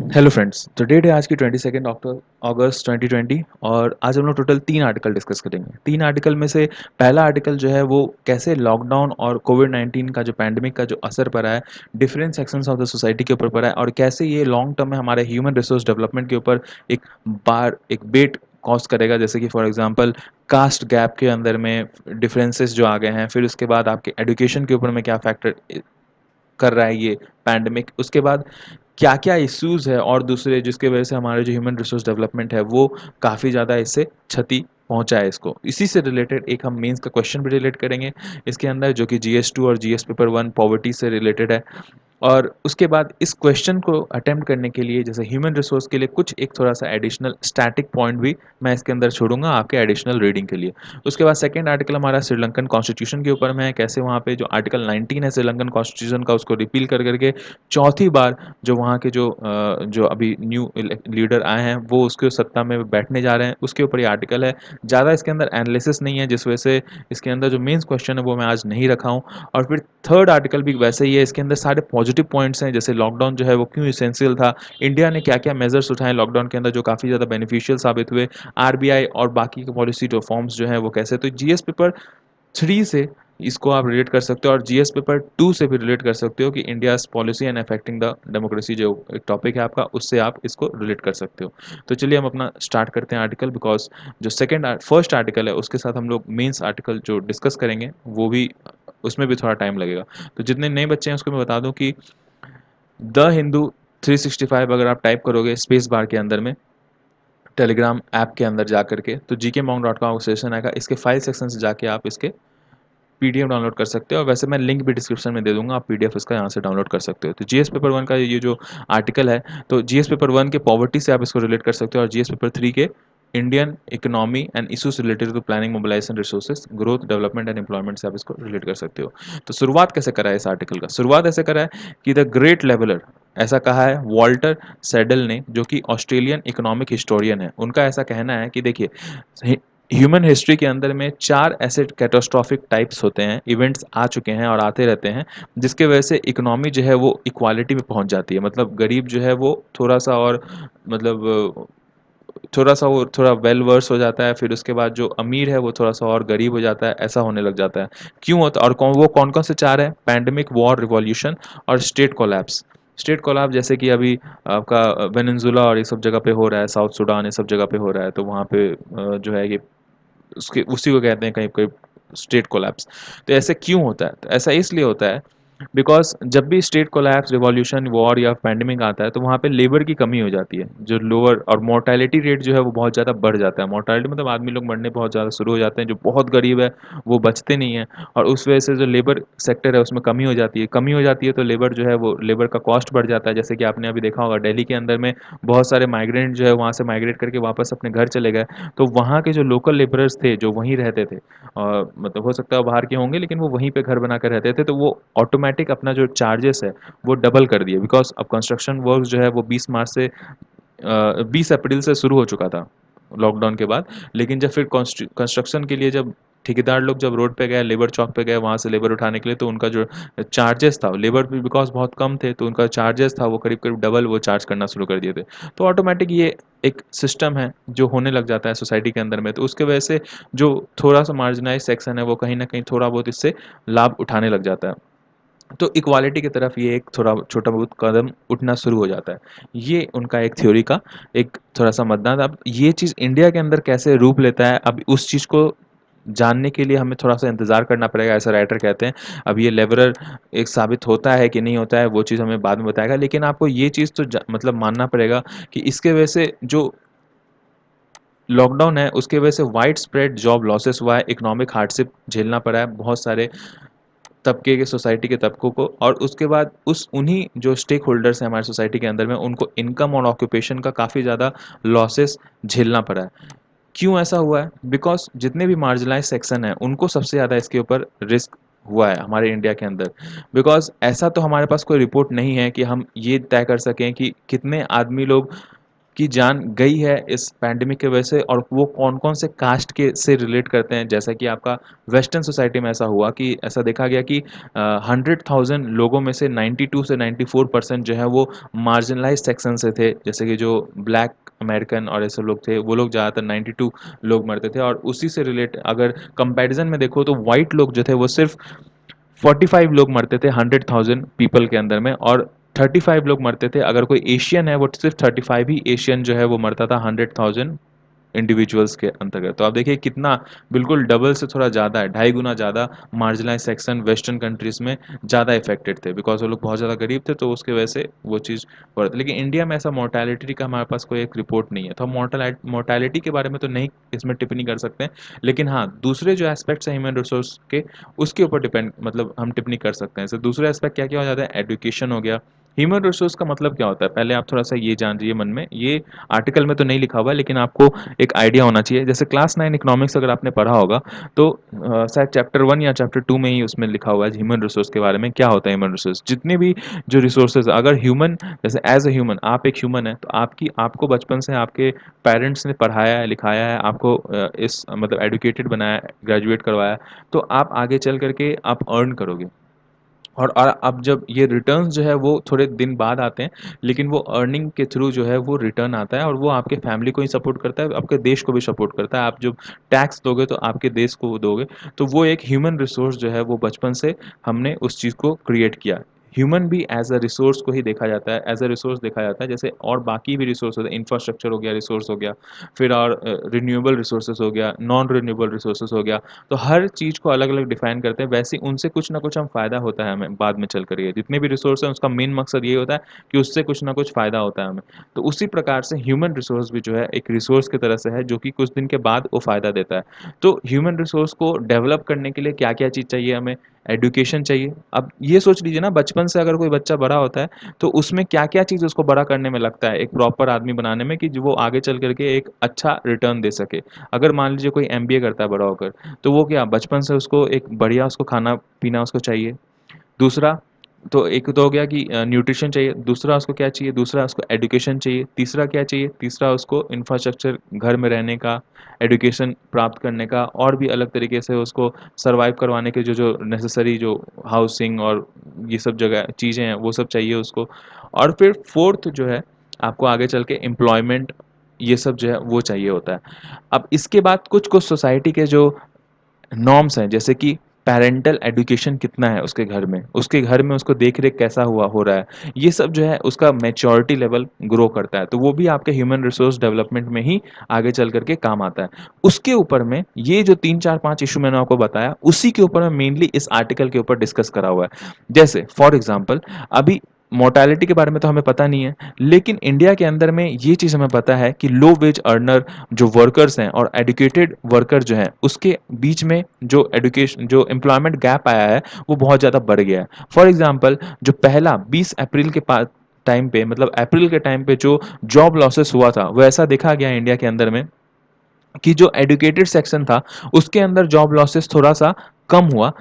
Hello friends, तो date है आज की 22 अगस्त 2020 और आज हम लोग टोटल 3 आर्टिकल डिस्कस करेंगे। 3 आर्टिकल में से पहला आर्टिकल जो है वो कैसे लॉकडाउन और कोविड-19 का जो पैंडेमिक का जो असर पड़ा है, different sections of the society के ऊपर पड़ा है और कैसे ये लॉन्ग टर्म में हमारे ह्यूमन रिसोर्स डेवलपमेंट के ऊपर एक वेट कॉज करेगा। जैसे कि फॉर एग्जांपल कास्ट गैप के अंदर में डिफरेंसेस जो आ गए हैं, फिर उसके बाद आपके एजुकेशन के ऊपर में क्या फैक्टर कर रहा है ये पैंडेमिक, उसके बाद क्या-क्या इश्यूज़ है और दूसरे जिसकी वजह से हमारे जो ह्यूमन रिसोर्स डेवलपमेंट है वो काफ़ी ज़्यादा इससे क्षति पहुँचा है इसको। इसी से रिलेटेड एक हम मेंस का क्वेश्चन भी रिलेट करेंगे इसके अंदर, जो कि जीएस 2 और जीएस पेपर 1 पॉवर्टी से रिलेटेड है। और उसके बाद इस क्वेश्चन को अटेम्प्ट करने के लिए जैसे ह्यूमन रिसोर्स के लिए कुछ एक थोड़ा-सा एडिशनल स्टैटिक पॉइंट भी मैं इसके अंदर छोड़ूँगा आपके एडिशनल रीडिंग के लिए। उसके बाद सेकंड आर्टिकल हमारा श्रीलंकन कॉन्स्टिट्यूशन के ऊपर में है, कैसे वहाँ पे जो आर्टिकल 19 है श्रीलंकन कॉन्स्टिट्यूशन का उसको रिपील कर के चौथी बार जो वहाँ के जो अभी न्यू लीडर आए हैं वो उसके सत्ता में बैठने जा रहे हैं, उसके ऊपर ये आर्टिकल है। ज़्यादा इसके अंदर एनालिसिस नहीं है, जिस वजह से इसके अंदर जो मेंस क्वेश्चन है वो मैं आज नहीं रखा हूँ। और फिर थर्ड आर्टिकल भी वैसे ही है, इसके अंदर सारे पॉजिटिव पॉइंट्स हैं, जैसे लॉकडाउन जो है वो क्यों इसेंशियल था, इंडिया ने क्या-क्या मेजर्स उठाए लॉकडाउन के अंदर जो काफ़ी ज़्यादा बेनिफिशियल साबित हुए, आरबीआई और बाकी के पॉलिसी रिफॉर्म्स जो हैं वो कैसे। तो जीएस पेपर 3 से इसको आप रिलेट कर सकते हो और जीएस पेपर 2 से भी रिलेट कर सकते हो कि India's policy and affecting the democracy, जो एक टॉपिक है आपका, उससे आप इसको रिलेट कर सकते हो। तो चलिए हम अपना स्टार्ट करते हैं आर्टिकल, बिकॉज़ जो फर्स्ट आर्टिकल है उसके साथ हम लोग मेंस आर्टिकल जो डिस्कस करेंगे वो भी उसमें भी थोड़ा टाइम लगेगा। तो जितने नए बच्चे हैं उसको मैं बता दूं कि द हिंदू 365 अगर आप टाइप करोगे स्पेस बार के अंदर में टेलीग्राम ऐप के अंदर जा करके, तो gkmonk.com सेशन आएगा, इसके फाइल सेक्शन से जाके आप इसके पीडीएफ डाउनलोड कर सकते हो। और वैसे मैं लिंक भी डिस्क्रिप्शन में दे दूंगा, आप पीडीएफ इसका यहाँ से डाउनलोड कर सकते हो। तो जीएस पेपर 1 का ये जो आर्टिकल है, तो जीएस पेपर 1 के पॉवर्टी से आप इसको रिलेट कर सकते हो और जीएस पेपर 3 के Indian economy and issues related to planning mobilisation resources growth development and employment से आप इसको रिलेट कर सकते हो। तो शुरुआत कैसे करा है इस आर्टिकल का? शुरुआत ऐसे करा है कि द ग्रेट लेवलर, ऐसा कहा है वॉल्टर सैडल ने, जो कि ऑस्ट्रेलियन इकोनॉमिक हिस्टोरियन है। उनका ऐसा कहना है कि देखिए, ह्यूमन हिस्ट्री के अंदर में 4 ऐसे कैटास्ट्रॉफिक टाइप्स होते हैं, इवेंट्स आ चुके हैं और आते रहते हैं, जिसके वजह से इकोनॉमी जो है वो इक्वालिटी में पहुंच जाती है। मतलब गरीब जो है वो थोड़ा-सा और मतलब थोड़ा-सा वो थोड़ा वेल वर्स हो जाता है, फिर उसके बाद जो अमीर है वो थोड़ा-सा और गरीब हो जाता है, ऐसा होने लग जाता है। क्यों होता है और कौन-कौन से 4 हैं? पैंडेमिक, वॉर, रिवॉल्यूशन और स्टेट कोलैप्स। स्टेट कोलैप्स जैसे कि अभी आपका वेनेजुला और ये सब जगह पे हो रहा है, साउथ सूडान ये सब जगह पे हो रहा है, तो वहाँ पे जो है ये उसके उसी को कहते हैं कहीं-कहीं स्टेट कोलैप्स। तो ऐसे क्यों होता है? तो ऐसा इसलिए होता है बिकॉज़ जब भी स्टेट कोलैप्स, रिवॉल्यूशन, वॉर या पैंडेमिक आता है तो वहाँ पे लेबर की कमी हो जाती है। जो लोअर और मोर्टेलिटी रेट जो है वो बहुत ज़्यादा बढ़ जाता है। मोर्टेलिटी मतलब आदमी लोग मरने बहुत ज़्यादा शुरू हो जाते हैं, जो बहुत गरीब है वो बचते नहीं हैं और उस वजह से जो लेबर सेक्टर है उसमें कमी हो जाती है। कमी हो जाती है तो लेबर जो है वो लेबर का कॉस्ट बढ़ जाता है। जैसे कि आपने अभी देखा होगा दिल्ली के अंदर में बहुत सारे माइग्रेंट जो है वहाँ से माइग्रेट करके वापस अपने घर चले गए। तो वहाँ के जो लोकल लेबरर्स थे जो वहीं रहते थे, मतलब हो सकता है वो बाहर के होंगे लेकिन वो वहीं पे घर बनाकर रहते थे, तो वो ऑटोमेटिक अपना जो चार्जेस है वो डबल कर दिए। बिकॉज़ अब कंस्ट्रक्शन वर्क जो है वो 20 मार्च से 20 अप्रैल से शुरू हो चुका था लॉकडाउन के बाद। लेकिन जब फिर कंस्ट्रक्शन के लिए जब ठेकेदार लोग जब रोड पे गए, लेबर चौक पे गए वहाँ से लेबर उठाने के लिए, तो उनका जो चार्जेस था, लेबर भी बिकॉज़ बहुत कम थे तो उनका चार्जेस था वो करीब-करीब डबल वो चार्ज करना शुरू कर दिए थे। तो ऑटोमेटिक ये एक सिस्टम है जो होने लग जाता है सोसाइटी के अंदर में। तो उसकी वजह से जो थोड़ा-सा मार्जिनाइज़्ड सेक्शन है वो कहीं न कहीं थोड़ा बहुत इससे लाभ उठाने लग जाता है। तो इक्वालिटी की तरफ ये एक थोड़ा छोटा बहुत कदम उठना शुरू हो जाता है। ये उनका एक थ्योरी का एक थोड़ा-सा मतदान। अब ये चीज़ इंडिया के अंदर कैसे रूप लेता है, अब उस चीज़ को जानने के लिए हमें थोड़ा-सा इंतज़ार करना पड़ेगा, ऐसा राइटर कहते हैं। अब ये लेवलर एक साबित होता है कि नहीं होता है, वो चीज़ हमें बाद में बताएगा। लेकिन आपको ये चीज़ तो मतलब मानना पड़ेगा कि इसके वजह से जो लॉकडाउन है, उसके वजह से वाइड स्प्रेड जॉब लॉसेस हुआ है, इकोनॉमिक हार्डशिप झेलना पड़ा है बहुत सारे तबके के सोसाइटी के तबकों को। और उसके बाद उस उन्हीं जो स्टेक होल्डर्स हैं हमारी सोसाइटी के अंदर में, उनको इनकम और ऑक्यूपेशन का काफ़ी ज़्यादा लॉसेस झेलना पड़ा है। क्यों ऐसा हुआ है? बिकॉज़ जितने भी मार्जिनलाइज़्ड सेक्शन हैं, उनको सबसे ज़्यादा इसके ऊपर रिस्क हुआ है हमारे इंडिया के अंदर। बिकॉज़ ऐसा तो हमारे पास कोई रिपोर्ट नहीं है कि हम ये तय कर सकें कि कितने आदमी लोग की जान गई है इस पैंडेमिक की वजह से, और वो कौन-कौन से कास्ट के से रिलेट करते हैं। जैसा कि आपका वेस्टर्न सोसाइटी में ऐसा हुआ कि ऐसा देखा गया कि 100,000 लोगों में से 92 से 94% जो है वो मार्जिनलाइज्ड सेक्शन से थे। जैसे कि जो ब्लैक अमेरिकन और ऐसे लोग थे, वो लोग ज़्यादातर 92 लोग मरते थे, और उसी से रिलेट अगर कंपैरिज़न में देखो तो व्हाइट लोग जो थे वो सिर्फ़ 45 लोग मरते थे 100,000 पीपल के अंदर में, और 35 लोग मरते थे। अगर कोई एशियन है वो सिर्फ 35 ही एशियन जो है वो मरता था 100,000 इंडिविजुअल्स के अंतर्गत। तो आप देखिए कितना बिल्कुल डबल से थोड़ा ज़्यादा है, ढाई गुना ज़्यादा मार्जिनलाइज सेक्शन वेस्टर्न कंट्रीज़ में ज़्यादा इफेक्टेड थे, बिकॉज वो लोग बहुत ज़्यादा गरीब थे, तो उसकी वजह से वो चीज़ बढ़। लेकिन इंडिया में ऐसा मोर्टैलिटी का हमारे पास कोई एक रिपोर्ट नहीं है, तो हम मोर्टैलिटी के बारे में तो नहीं इसमें टिप्पणी कर सकते हैं। लेकिन हाँ, दूसरे जो एस्पेक्ट्स हैं ह्यूमन रिसोर्स के, उसके ऊपर डिपेंड मतलब हम टिप्पणी कर सकते हैं। जैसे दूसरा एस्पेक्ट क्या क्या हो जाता है, एजुकेशन हो गया। ह्यूमन रिसोर्स का मतलब क्या होता है, पहले आप थोड़ा सा ये जान लीजिए मन में, ये आर्टिकल में तो नहीं लिखा हुआ है, लेकिन आपको एक आइडिया होना चाहिए। जैसे क्लास 9 इकोनॉमिक्स अगर आपने पढ़ा होगा, तो शायद चैप्टर 1 या चैप्टर 2 में ही उसमें लिखा हुआ है ह्यूमन रिसोर्स के बारे में। क्या होता है ह्यूमन रिसोर्स, जितने भी जो रिसोर्सेज, अगर ह्यूमन जैसे एज अ ह्यूमन आप एक ह्यूमन है, तो आपको बचपन से आपके पेरेंट्स ने पढ़ाया है, लिखाया है, आपको इस मतलब एडुकेटेड बनाया, ग्रेजुएट करवाया, तो आप आगे चल करके आप अर्न करोगे। और अब जब ये रिटर्न्स जो है वो थोड़े दिन बाद आते हैं, लेकिन वो अर्निंग के थ्रू जो है वो रिटर्न आता है, और वो आपके फैमिली को ही सपोर्ट करता है, आपके देश को भी सपोर्ट करता है। आप जब टैक्स दोगे तो आपके देश को दोगे, तो वो एक ह्यूमन रिसोर्स जो है वो बचपन से हमने उस चीज़ को क्रिएट किया। ह्यूमन भी एज अ रिसोर्स को ही देखा जाता है, एज अ रिसोर्स देखा जाता है, जैसे और बाकी भी रिसोर्स होते हैं, इंफ्रास्ट्रक्चर हो गया रिसोर्स हो गया, फिर और रिन्यूएबल रिसोर्सेज हो गया, नॉन रिन्यूएबल रिसोर्सेज हो गया। तो हर चीज़ को अलग-अलग डिफाइन करते हैं, वैसे ही उनसे कुछ ना कुछ हम फ़ायदा होता है हमें बाद में चल कर के। जितने भी रिसोर्स हैं उसका मेन मकसद ये होता है कि उससे कुछ ना कुछ फ़ायदा होता है हमें। तो उसी प्रकार से ह्यूमन रिसोर्स भी जो है एक रिसोर्स की तरह से है, जो कि कुछ दिन के बाद वो फ़ायदा देता है। तो ह्यूमन रिसोर्स को डेवलप करने के लिए क्या-क्या चीज़ चाहिए हमें? एजुकेशन चाहिए। अब ये सोच लीजिए ना, बचपन से अगर कोई बच्चा बड़ा होता है, तो उसमें क्या-क्या चीज़ उसको बड़ा करने में लगता है, एक प्रॉपर आदमी बनाने में, कि जो वो आगे चल कर के एक अच्छा रिटर्न दे सके। अगर मान लीजिए कोई एमबीए करता है बड़ा होकर, तो वो क्या बचपन से उसको एक बढ़िया उसको खाना-पीना उसको चाहिए। दूसरा, तो एक तो हो गया कि न्यूट्रिशन चाहिए, दूसरा उसको क्या चाहिए, दूसरा उसको एजुकेशन चाहिए, तीसरा क्या चाहिए, तीसरा उसको इंफ्रास्ट्रक्चर, घर में रहने का, एजुकेशन प्राप्त करने का, और भी अलग तरीके से उसको सर्वाइव करवाने के जो नेसेसरी जो हाउसिंग और ये सब जगह चीज़ें हैं, वो सब चाहिए उसको। और फिर फोर्थ जो है, आपको आगे चल के एम्प्लॉयमेंट, ये सब जो है वो चाहिए होता है। अब इसके बाद कुछ-कुछ सोसाइटी के जो नॉर्म्स हैं, जैसे कि पैरेंटल एजुकेशन कितना है उसके घर में उसको देख-रेख कैसा हुआ हो रहा है, ये सब जो है उसका मैच्योरिटी लेवल ग्रो करता है, तो वो भी आपके ह्यूमन रिसोर्स डेवलपमेंट में ही आगे चल कर के काम आता है। उसके ऊपर में ये जो 3, 4, 5 इश्यू मैंने आपको बताया, उसी के ऊपर में मेनली इस आर्टिकल के ऊपर डिस्कस करा हुआ है। जैसे फॉर एग्ज़ाम्पल, अभी मोर्टालिटी के बारे में तो हमें पता नहीं है, लेकिन इंडिया के अंदर में ये चीज़ हमें पता है कि लो वेज अर्नर जो वर्कर्स हैं और एजुकेटेड वर्कर जो हैं, उसके बीच में जो एम्प्लॉयमेंट गैप आया है, वो बहुत ज़्यादा बढ़ गया है। फॉर एग्ज़ाम्पल, जो पहला 20 अप्रैल के टाइम पे, मतलब अप्रैल के टाइम पे जो जॉब लॉसेस हुआ था, वो ऐसा देखा गया इंडिया के अंदर में कि जो एजुकेटेड सेक्शन था, उसके अंदर जॉब लॉसेस थोड़ा-सा कम हुआ,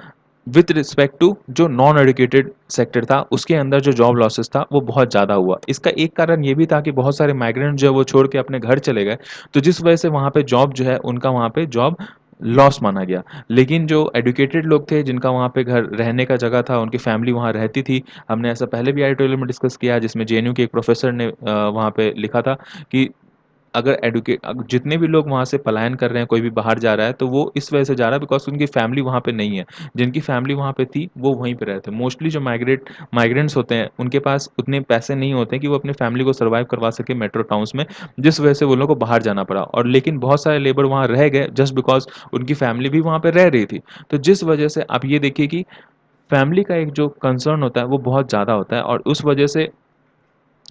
विथ रिस्पेक्ट टू जो नॉन एजुकेटेड सेक्टर था, उसके अंदर जो जॉब लॉसेस था, वो बहुत ज़्यादा हुआ। इसका एक कारण ये भी था कि बहुत सारे माइग्रेंट जो है वो छोड़ के अपने घर चले गए, तो जिस वजह से वहाँ पे जॉब जो है, उनका वहाँ पे जॉब लॉस माना गया। लेकिन जो एजुकेटेड लोग थे, जिनका वहाँ पे घर रहने का जगह था, उनकी फैमिली वहाँ रहती थी, हमने ऐसा पहले भी एडिटोरियल में डिस्कस किया है, जिसमें जेएनयू के एक प्रोफेसर ने वहाँ पे लिखा था कि अगर जितने भी लोग वहाँ से पलायन कर रहे हैं, कोई भी बाहर जा रहा है, तो वो इस वजह से जा रहा है बिकॉज़ उनकी फैमिली वहाँ पे नहीं है। जिनकी फैमिली वहाँ पे थी, वो वहीं पे रहते हैं। मोस्टली जो माइग्रेंट्स होते हैं, उनके पास उतने पैसे नहीं होते हैं कि वो अपनी फैमिली को सर्वाइव करवा सकें मेट्रो टाउन्स में, जिस वजह से वो लोगों को बाहर जाना पड़ा। और लेकिन बहुत सारे लेबर वहाँ रह गए जस्ट बिकॉज़ उनकी फैमिली भी वहाँ पे रह रही थी। तो जिस वजह से आप ये देखिए कि फैमिली का एक जो कंसर्न होता है, वो बहुत ज़्यादा होता है, और उस वजह से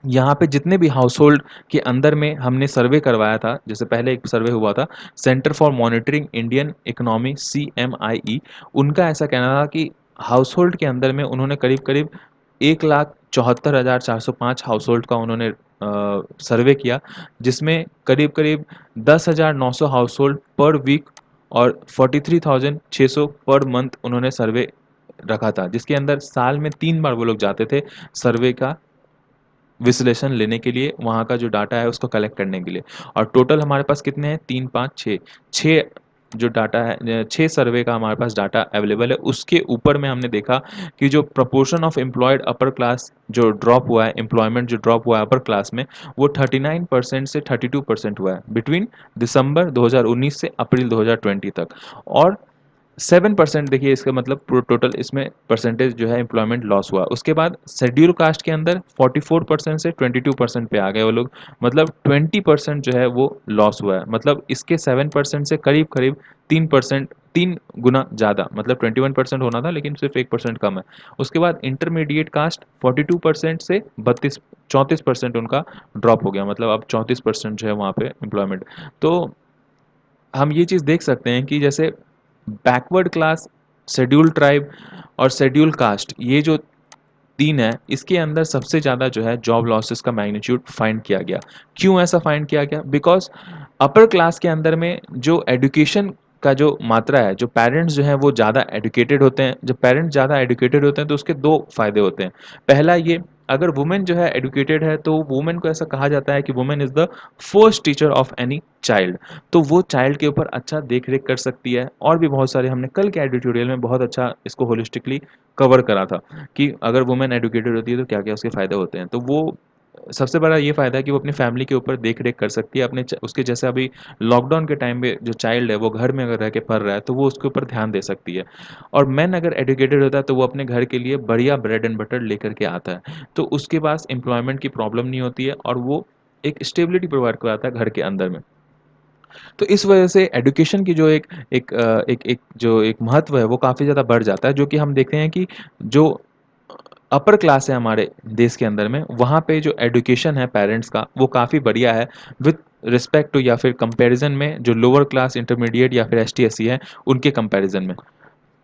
यहाँ पे जितने भी हाउसहोल्ड के अंदर में हमने सर्वे करवाया था, जैसे पहले एक सर्वे हुआ था, centre for monitoring Indian economy CMIE, उनका ऐसा कहना था कि हाउसहोल्ड के अंदर में उन्होंने करीब-करीब 1,74,405 हाउसहोल्ड का उन्होंने सर्वे किया, जिसमें करीब-करीब 10,900 हाउसहोल्ड पर वीक और 43,600 पर मंथ उन्होंने सर्वे रखा था, जिसके अंदर साल में 3 बार वो लोग जाते थे सर्वे का विश्लेषण लेने के लिए, वहाँ का जो डाटा है उसको कलेक्ट करने के लिए। और टोटल हमारे पास कितने हैं, 3, 5, 6, 6 जो डाटा है, 6 सर्वे का हमारे पास डाटा अवेलेबल है। उसके ऊपर में हमने देखा कि जो proportion of employed upper class जो ड्रॉप हुआ है, एम्प्लॉयमेंट जो ड्रॉप हुआ है अपर क्लास में, वो 39% से 32% हुआ है बिटवीन दिसंबर 2019 से अप्रैल 2020 तक। और 7% देखिए, इसका मतलब टोटल इसमें परसेंटेज जो है एम्प्लॉयमेंट लॉस हुआ। उसके बाद शेड्यूल कास्ट के अंदर 44% से 22% पे आ गए वो लोग, मतलब 20% जो है वो लॉस हुआ है। मतलब इसके 7% से करीब करीब 3%, 3 गुना ज़्यादा, मतलब 21% होना था लेकिन सिर्फ 1% कम है। उसके बाद इंटरमीडिएट कास्ट 42% से 34% उनका ड्रॉप हो गया, मतलब अब 34% जो है वहाँ पे एम्प्लॉयमेंट। तो हम ये चीज़ देख सकते हैं कि जैसे बैकवर्ड क्लास, शेड्यूल ट्राइब और शेड्यूल कास्ट, ये जो 3 है, इसके अंदर सबसे ज़्यादा जो है जॉब लॉसेस का मैग्नीट्यूड फाइंड किया गया। क्यों ऐसा फाइंड किया गया? बिकॉज़ अपर क्लास के अंदर में जो एजुकेशन का जो मात्रा है, जो पेरेंट्स जो हैं वो ज़्यादा एजुकेटेड होते हैं। जब पेरेंट्स ज़्यादा एजुकेटेड होते हैं तो उसके 2 फ़ायदे होते हैं। पहला ये, अगर वुमेन जो है एजुकेटेड है तो वुमेन को ऐसा कहा जाता है कि women is the first teacher of any child. तो वो चाइल्ड के ऊपर अच्छा देख-रेख कर सकती है। और भी बहुत सारे, हमने कल के एडिटोरियल में बहुत अच्छा इसको होलिस्टिकली कवर करा था कि अगर वुमेन एजुकेटेड होती है तो क्या-क्या उसके फ़ायदे होते हैं। तो वो सबसे बड़ा ये फ़ायदा है कि वो अपनी फैमिली के ऊपर देख-रेख कर सकती है। अपने उसके जैसे अभी लॉकडाउन के टाइम पे जो चाइल्ड है वो घर में अगर रह के पढ़ रहा है तो वो उसके ऊपर ध्यान दे सकती है। और मेन अगर एजुकेटेड होता है तो वो अपने घर के लिए बढ़िया ब्रेड एंड बटर लेकर के आता है। तो उसके पास एम्प्लॉयमेंट की प्रॉब्लम नहीं होती है और वो एक स्टेबिलिटी प्रोवाइड कराता है घर के अंदर में। तो इस वजह से एजुकेशन की जो एक महत्व है वो काफ़ी ज़्यादा बढ़ जाता है, जो कि हम देखते हैं कि जो अपर क्लास है हमारे देश के अंदर में, वहाँ पे जो एजुकेशन है पेरेंट्स का वो काफ़ी बढ़िया है विथ रिस्पेक्ट टू या फिर कंपैरिजन में जो लोअर क्लास, इंटरमीडिएट या फिर एसटी-एससी है उनके कंपैरिजन में।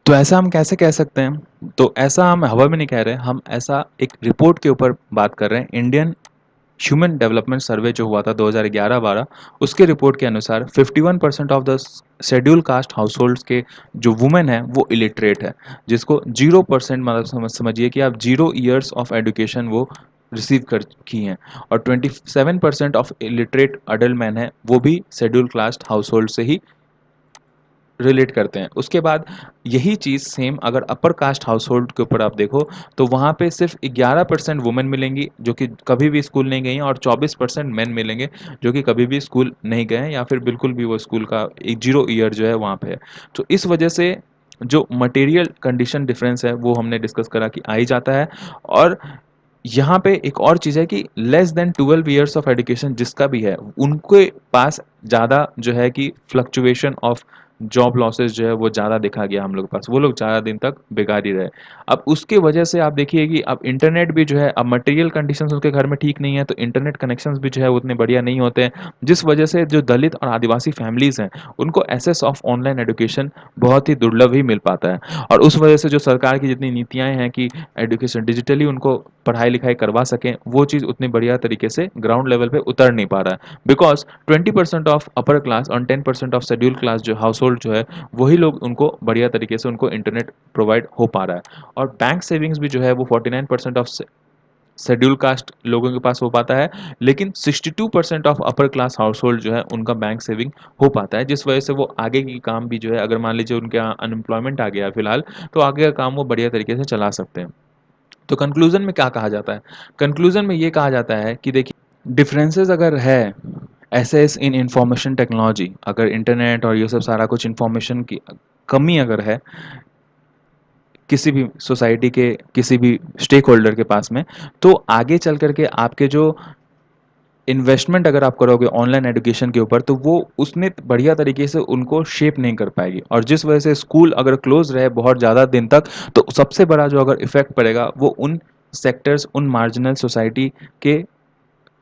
तो ऐसा हम कैसे कह सकते हैं? तो ऐसा हम हवा में नहीं कह रहे, हम ऐसा एक रिपोर्ट के ऊपर बात कर रहे हैं। इंडियन ह्यूमन डेवलपमेंट सर्वे जो हुआ था 2011-12, उसके रिपोर्ट के अनुसार 51% of the schedule caste households के जो वुमेन है वो इलिटरेट है, जिसको 0% मतलब समझिए कि आप 0 ईयर्स ऑफ एजुकेशन वो रिसीव कर की हैं। और 27% ऑफ इलिटरेट अडल्ट मैन है, वो भी शेड्यूल कास्ट हाउसहोल्ड से ही रिलेट करते हैं। उसके बाद यही चीज़ सेम अगर अपर कास्ट हाउसहोल्ड के ऊपर आप देखो तो वहाँ पे सिर्फ 11% वुमेन मिलेंगी जो कि कभी भी स्कूल नहीं गई हैं, और 24% मेन मिलेंगे जो कि कभी भी स्कूल नहीं गए हैं या फिर बिल्कुल भी वो स्कूल का एक 0 ईयर जो है वहाँ पे है। तो इस वजह से जो मटेरियल कंडीशन डिफरेंस है वो हमने डिस्कस करा कि आ ही जाता है। और यहाँ पे एक और चीज़ है कि less than 12 years of education जिसका भी है, उनके पास ज़्यादा जो है कि फ्लक्चुएशन ऑफ जॉब लॉसेस जो है वो ज़्यादा देखा गया हम लोग के पास। वो लोग ज़्यादा दिन तक बेकार ही रहे। अब उसके वजह से आप देखिए कि अब इंटरनेट भी जो है, अब मटेरियल कंडीशंस उनके घर में ठीक नहीं है तो इंटरनेट कनेक्शंस भी जो है उतने बढ़िया नहीं होते हैं। जिस वजह से जो दलित और आदिवासी फैमिलीज़ हैं, उनको एक्सेस ऑफ ऑनलाइन एजुकेशन बहुत ही दुर्लभ ही मिल पाता है। और उस वजह से जो सरकार की जितनी नीतियाँ हैं कि एजुकेशन डिजिटली उनको पढ़ाई-लिखाई करवा सकें, वो चीज़ उतनी बढ़िया तरीके से ग्राउंड लेवल पे उतर नहीं पा रहा है। बिकॉज़ 20% ऑफ अपर क्लास और 10% ऑफ शेड्यूल क्लास जो हाउसहोल्ड जो है, वही लोग उनको बढ़िया तरीके से उनको इंटरनेट प्रोवाइड हो पा रहा है। और बैंक सेविंग्स भी जो है वो 49% ऑफ शेड्यूल कास्ट लोगों के पास हो पाता है, लेकिन 62% ऑफ अपर क्लास हाउसहोल्ड जो है उनका बैंक सेविंग हो पाता है, जिस वजह से वो आगे की काम भी जो है, अगर मान लीजिए उनके यहाँ अनएम्प्लॉयमेंट आ गया है फिलहाल, तो आगे का काम वो बढ़िया तरीके से चला सकते हैं। तो कंक्लूज़न में क्या कहा जाता है? कंक्लूज़न में ये कहा जाता है कि देखिए, डिफरेंसेस अगर है, एसेस इन इंफॉर्मेशन टेक्नोलॉजी, अगर इंटरनेट और ये सब सारा कुछ इंफॉर्मेशन की कमी अगर है किसी भी सोसाइटी के किसी भी स्टेक होल्डर के पास में, तो आगे चल कर के आपके जो इन्वेस्टमेंट अगर आप करोगे ऑनलाइन एजुकेशन के ऊपर, तो वो उसने बढ़िया तरीके से उनको शेप नहीं कर पाएगी। और जिस वजह से स्कूल अगर क्लोज रहे बहुत ज़्यादा दिन तक, तो सबसे बड़ा जो अगर इफेक्ट पड़ेगा वो उन सेक्टर्स, उन मार्जिनल सोसाइटी के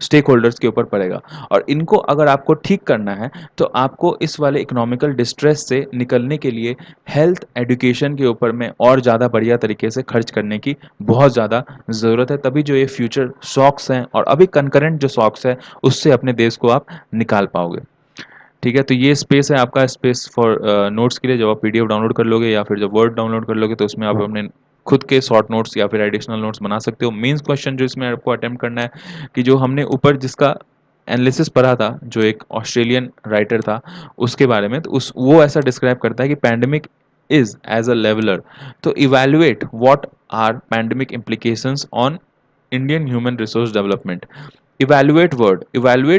स्टेक होल्डर्स के ऊपर पड़ेगा। और इनको अगर आपको ठीक करना है तो आपको इस वाले इकोनॉमिकल डिस्ट्रेस से निकलने के लिए हेल्थ एजुकेशन के ऊपर में और ज़्यादा बढ़िया तरीके से खर्च करने की बहुत ज़्यादा ज़रूरत है। तभी जो ये फ्यूचर शॉक्स हैं और अभी कनकरेंट जो शॉक्स है उससे अपने देश को आप निकाल पाओगे। ठीक है, तो ये स्पेस है आपका, स्पेस फॉर नोट्स के लिए। जब आप पीडीएफ डाउनलोड कर लोगे या फिर जब वर्ड डाउनलोड कर लोगे तो उसमें आप अपने खुद के शॉर्ट नोट्स या फिर एडिशनल नोट्स बना सकते हो। मेंस क्वेश्चन जो इसमें आपको अटेम्प्ट करना है कि जो हमने ऊपर जिसका एनालिसिस पढ़ा था, जो एक ऑस्ट्रेलियन राइटर था उसके बारे में, तो उस वो ऐसा डिस्क्राइब करता है कि pandemic is as a leveller, तो evaluate what are pandemic implications on Indian human resource development. Evaluate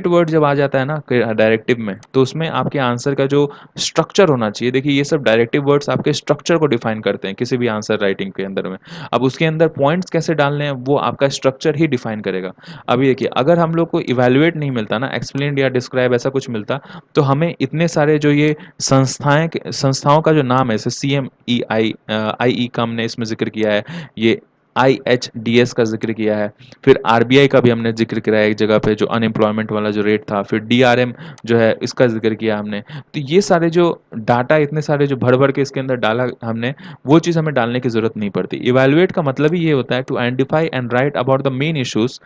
word जब आ जाता है ना डायरेक्टिव में, तो उसमें आपके आंसर का जो स्ट्रक्चर होना चाहिए, देखिए ये सब डायरेक्टिव वर्ड्स आपके स्ट्रक्चर को डिफाइन करते हैं किसी भी आंसर राइटिंग के अंदर में। अब उसके अंदर पॉइंट्स कैसे डालने हैं वो आपका स्ट्रक्चर ही डिफाइन करेगा। अभी देखिए, अगर हम लोग को इवैल्यूएट नहीं मिलता ना, एक्सप्लेन या डिस्क्राइब ऐसा कुछ मिलता, तो हमें इतने सारे जो ये संस्थाओं का जो नाम है, जैसे CMEI का हमने इसमें जिक्र किया है, ये IHDS का जिक्र किया है, फिर आरबीआई का भी हमने जिक्र किया है एक जगह पे, जो अनएम्प्लॉयमेंट वाला जो रेट था, फिर DRM जो है इसका जिक्र किया हमने। तो ये सारे जो डाटा, इतने सारे जो भर भर के इसके अंदर डाला हमने, वो चीज़ हमें डालने की ज़रूरत नहीं पड़ती। इवैल्यूएट का मतलब ही ये होता है to identify and write about the main issues,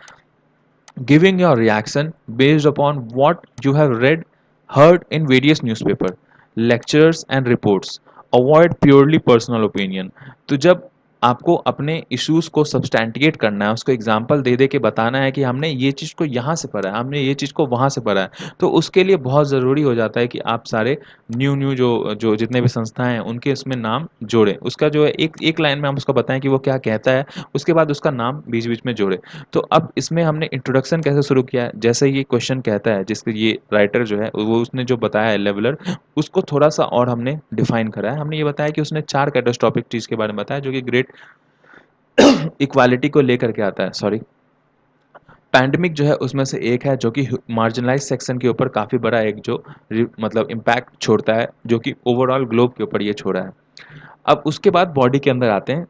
giving your reaction based upon what you have read, heard in various newspaper, lectures and reports. Avoid purely personal opinion. तो जब आपको अपने इश्यूज को सब्सटैंटिएट करना है, उसको एग्जाम्पल दे दे के बताना है कि हमने ये चीज़ को यहाँ से पढ़ा है, हमने ये चीज़ को वहाँ से पढ़ा है, तो उसके लिए बहुत ज़रूरी हो जाता है कि आप सारे न्यू न्यू जो जो जितने भी संस्थाएं हैं उनके इसमें नाम जोड़ें। उसका जो है एक एक लाइन में हम उसको बताएं कि वो क्या कहता है, उसके बाद उसका नाम बीच बीच में जोड़े। तो अब इसमें हमने इंट्रोडक्शन कैसे शुरू किया है, जैसे ये क्वेश्चन कहता है, जिसके ये राइटर जो है वो उसने जो बताया है लेवलर, उसको थोड़ा सा और हमने डिफाइन करा है। हमने ये बताया कि उसने 4 कैटास्ट्रोफिक चीज़ के बारे में बताया जो कि ग्रेट इक्वालिटी को लेकर के आता है, सॉरी। पैंडेमिक जो है उसमें से एक है जो कि मार्जिनलाइज सेक्शन के ऊपर काफ़ी बड़ा एक जो मतलब इम्पैक्ट छोड़ता है, जो कि ओवरऑल ग्लोब के ऊपर ये छोड़ा है। अब उसके बाद बॉडी के अंदर आते हैं,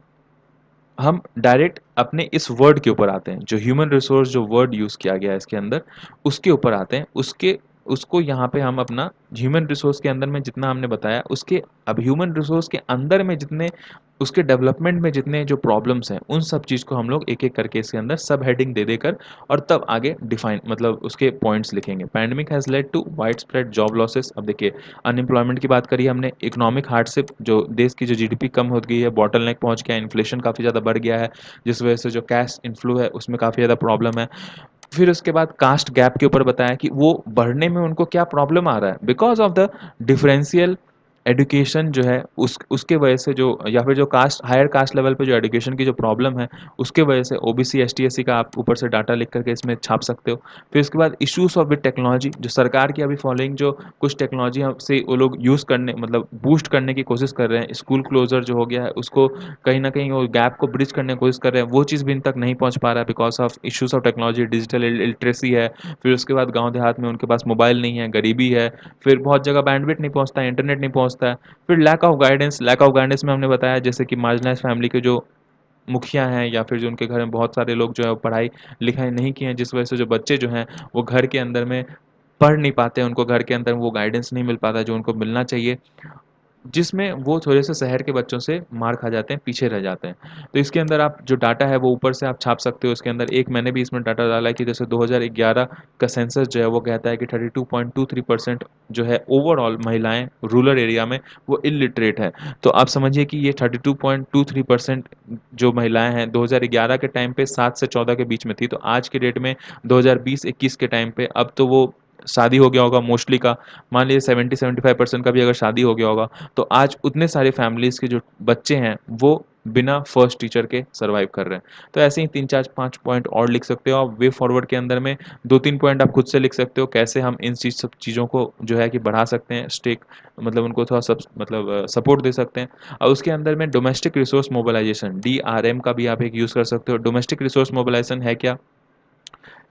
हम डायरेक्ट अपने इस वर्ड के ऊपर आते हैं, जो ह्यूमन रिसोर्स जो वर्ड यूज़ किया गया है इसके अंदर, उसके ऊपर आते हैं। उसके उसको यहाँ पे हम अपना ह्यूमन रिसोर्स के अंदर में जितना हमने बताया उसके, अब ह्यूमन रिसोर्स के अंदर में जितने उसके डेवलपमेंट में जितने जो प्रॉब्लम्स हैं उन सब चीज़ को हम लोग एक एक करके इसके अंदर सब हेडिंग दे देकर और तब आगे डिफाइन मतलब उसके पॉइंट्स लिखेंगे। Pandemic has led to widespread job losses. अब देखिए, अनएम्प्लॉयमेंट की बात करी हमने, इकोनॉमिक हार्डशिप, जो देश की जो जीडीपी कम हो गई है, बॉटल नेक पहुंच गया है, इन्फ्लेशन काफ़ी ज़्यादा बढ़ गया है, जिस वजह से जो कैश इनफ्लो है उसमें काफ़ी ज़्यादा प्रॉब्लम है। फिर उसके बाद कास्ट गैप के ऊपर बताया कि वो बढ़ने में उनको क्या प्रॉब्लम आ रहा है, because of the differential education जो है उसके वजह से, जो या फिर जो कास्ट हायर कास्ट लेवल पे जो एजुकेशन की जो प्रॉब्लम है उसके वजह से। ओबीसी एसटी एससी का आप ऊपर से डाटा लिख करके इसमें छाप सकते हो। फिर उसके बाद इश्यूज ऑफ विद टेक्नोलॉजी, जो सरकार की अभी फॉलोइंग जो कुछ टेक्नोलॉजी से वो लोग यूज़ करने मतलब बूस्ट करने की कोशिश कर रहे हैं, स्कूल क्लोजर जो हो गया है उसको कहीं ना कहीं वो गैप को ब्रिज करने की कोशिश कर रहे हैं, वो चीज़ भी इन तक नहीं पहुंच पा रहा है because of issues of technology, digital literacy है। फिर उसके बाद गांव देहात में उनके पास मोबाइल नहीं है, गरीबी है, फिर बहुत जगह बैंडविड्थ नहीं पहुंचता है, इंटरनेट नहीं पहुंचता है। फिर लैक ऑफ गाइडेंस में हमने बताया जैसे कि मार्जिनलाइज फैमिली के जो मुखिया हैं या फिर जो उनके घर में बहुत सारे लोग जो है पढ़ाई लिखाई नहीं किए हैं, जिस वजह से जो बच्चे जो हैं वो घर के अंदर में पढ़ नहीं पाते हैं, उनको घर के अंदर वो गाइडेंस नहीं मिल पाता जो उनको मिलना चाहिए, जिसमें वो थोड़े से शहर के बच्चों से मार खा जाते हैं, पीछे रह जाते हैं। तो इसके अंदर आप जो डाटा है वो ऊपर से आप छाप सकते हो। इसके अंदर एक मैंने भी इसमें डाटा डाला है कि जैसे 2011 का सेंसस जो है वो कहता है कि 32.23% जो है ओवरऑल महिलाएं रूरल एरिया में वो इलिटरेट है। तो आप समझिए कि ये 32.23% जो महिलाएं हैं 2011 के टाइम पे 7 से 14 के बीच में थी, तो आज के डेट में 2020-21 के टाइम पे अब तो वो शादी हो गया होगा मोस्टली का, मान लीजिए 70-75% का भी अगर शादी हो गया होगा, तो आज उतने सारे फैमिलीज़ के जो बच्चे हैं वो बिना फर्स्ट टीचर के सर्वाइव कर रहे हैं। तो ऐसे ही 3-4-5 पॉइंट और लिख सकते हो आप। वे फॉरवर्ड के अंदर में 2-3 पॉइंट आप खुद से लिख सकते हो कैसे हम इन सब चीज़ों को जो है कि बढ़ा सकते हैं, स्टेक मतलब उनको थोड़ा सब मतलब सपोर्ट दे सकते हैं। और उसके अंदर में डोमेस्टिक रिसोर्स मोबिलाइजेशन DRM का भी आप एक यूज़ कर सकते हो। डोमेस्टिक रिसोर्स मोबिलाइजेशन है क्या,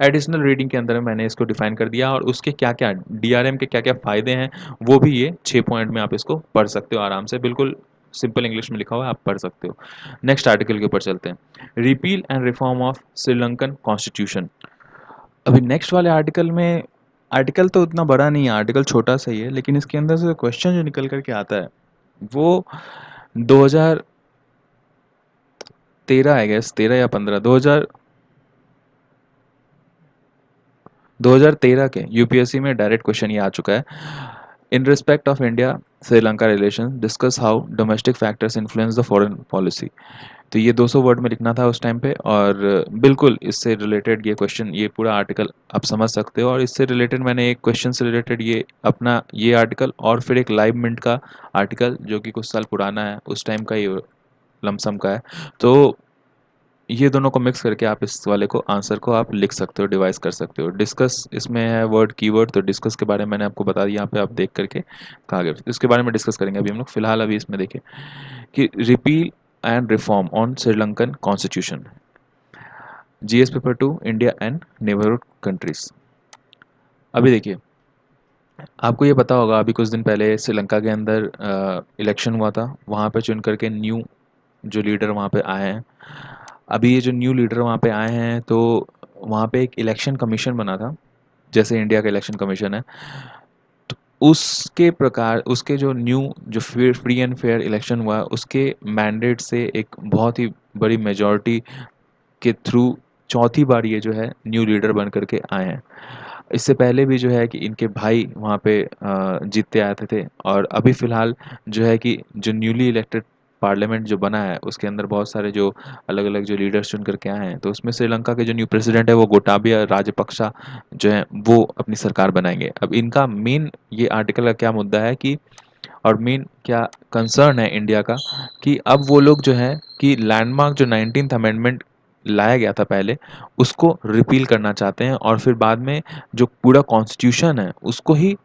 एडिशनल रीडिंग के अंदर में मैंने इसको डिफाइन कर दिया, और उसके क्या क्या DRM के क्या क्या फ़ायदे हैं वो भी ये 6 पॉइंट में आप इसको पढ़ सकते हो आराम से, बिल्कुल सिंपल इंग्लिश में लिखा हुआ है, आप पढ़ सकते हो। नेक्स्ट आर्टिकल के ऊपर चलते हैं, repeal and reform of Sri Lankan constitution. अभी नेक्स्ट वाले आर्टिकल में, आर्टिकल तो उतना बड़ा नहीं है, आर्टिकल छोटा सा ही है, लेकिन इसके अंदर से क्वेश्चन जो निकल करके आता है वो 2013 आई गेस, 13 या 15, 2013 के यूपीएससी में डायरेक्ट क्वेश्चन ये आ चुका है। In respect of India Sri Lanka relation discuss how domestic factors influence the foreign policy. तो ये 200 वर्ड में लिखना था उस टाइम पे, और बिल्कुल इससे रिलेटेड ये क्वेश्चन, ये पूरा आर्टिकल आप समझ सकते हो। और इससे रिलेटेड मैंने एक क्वेश्चन से रिलेटेड ये अपना ये आर्टिकल और फिर एक लाइव मिनट का आर्टिकल जो कि कुछ साल पुराना है उस टाइम का ये लमसम का है। तो ये दोनों को मिक्स करके आप इस वाले को आंसर को आप लिख सकते हो, डिवाइस कर सकते हो। डिस्कस इसमें है वर्ड कीवर्ड, तो डिस्कस के बारे में मैंने आपको बता दिया, यहाँ पे आप देख करके कहा गया। इसके बारे में डिस्कस करेंगे अभी हम लोग। फिलहाल अभी इसमें देखें कि repeal and reform on Sri Lankan constitution, GS paper 2, India and neighbourhood countries. अभी देखिए, आपको ये पता होगा अभी कुछ दिन पहले श्रीलंका के अंदर इलेक्शन हुआ था, वहाँ पे चुन करके न्यू जो लीडर वहाँ पे आए हैं। अभी ये जो न्यू लीडर वहाँ पे आए हैं तो वहाँ पे एक इलेक्शन कमीशन बना था, जैसे इंडिया का इलेक्शन कमीशन है। तो उसके प्रकार उसके जो न्यू जो फ्री एंड फेयर इलेक्शन हुआ उसके मैंडेट से एक बहुत ही बड़ी मेजॉरिटी के थ्रू चौथी बार ये जो है न्यू लीडर बन करके आए हैं। इससे पहले भी जो है कि इनके भाई वहाँ पे जीतते आए थे। और अभी फ़िलहाल जो है कि जो न्यूली इलेक्टेड पार्लियामेंट जो बना है उसके अंदर बहुत सारे जो अलग अलग जो लीडर्स चुन करके आए हैं, तो उसमें श्रीलंका के जो न्यू प्रेसिडेंट है वो गोटाबिया राजपक्सा जो है वो अपनी सरकार बनाएंगे। अब इनका मेन ये आर्टिकल का क्या मुद्दा है कि, और मेन क्या कंसर्न है इंडिया का, कि अब वो लोग जो है कि लैंडमार्क जो 19th अमेंडमेंट लाया गया था पहले, उसको रिपील करना चाहते हैं और फिर बाद में जो पूरा कॉन्स्टिट्यूशन है उसको ही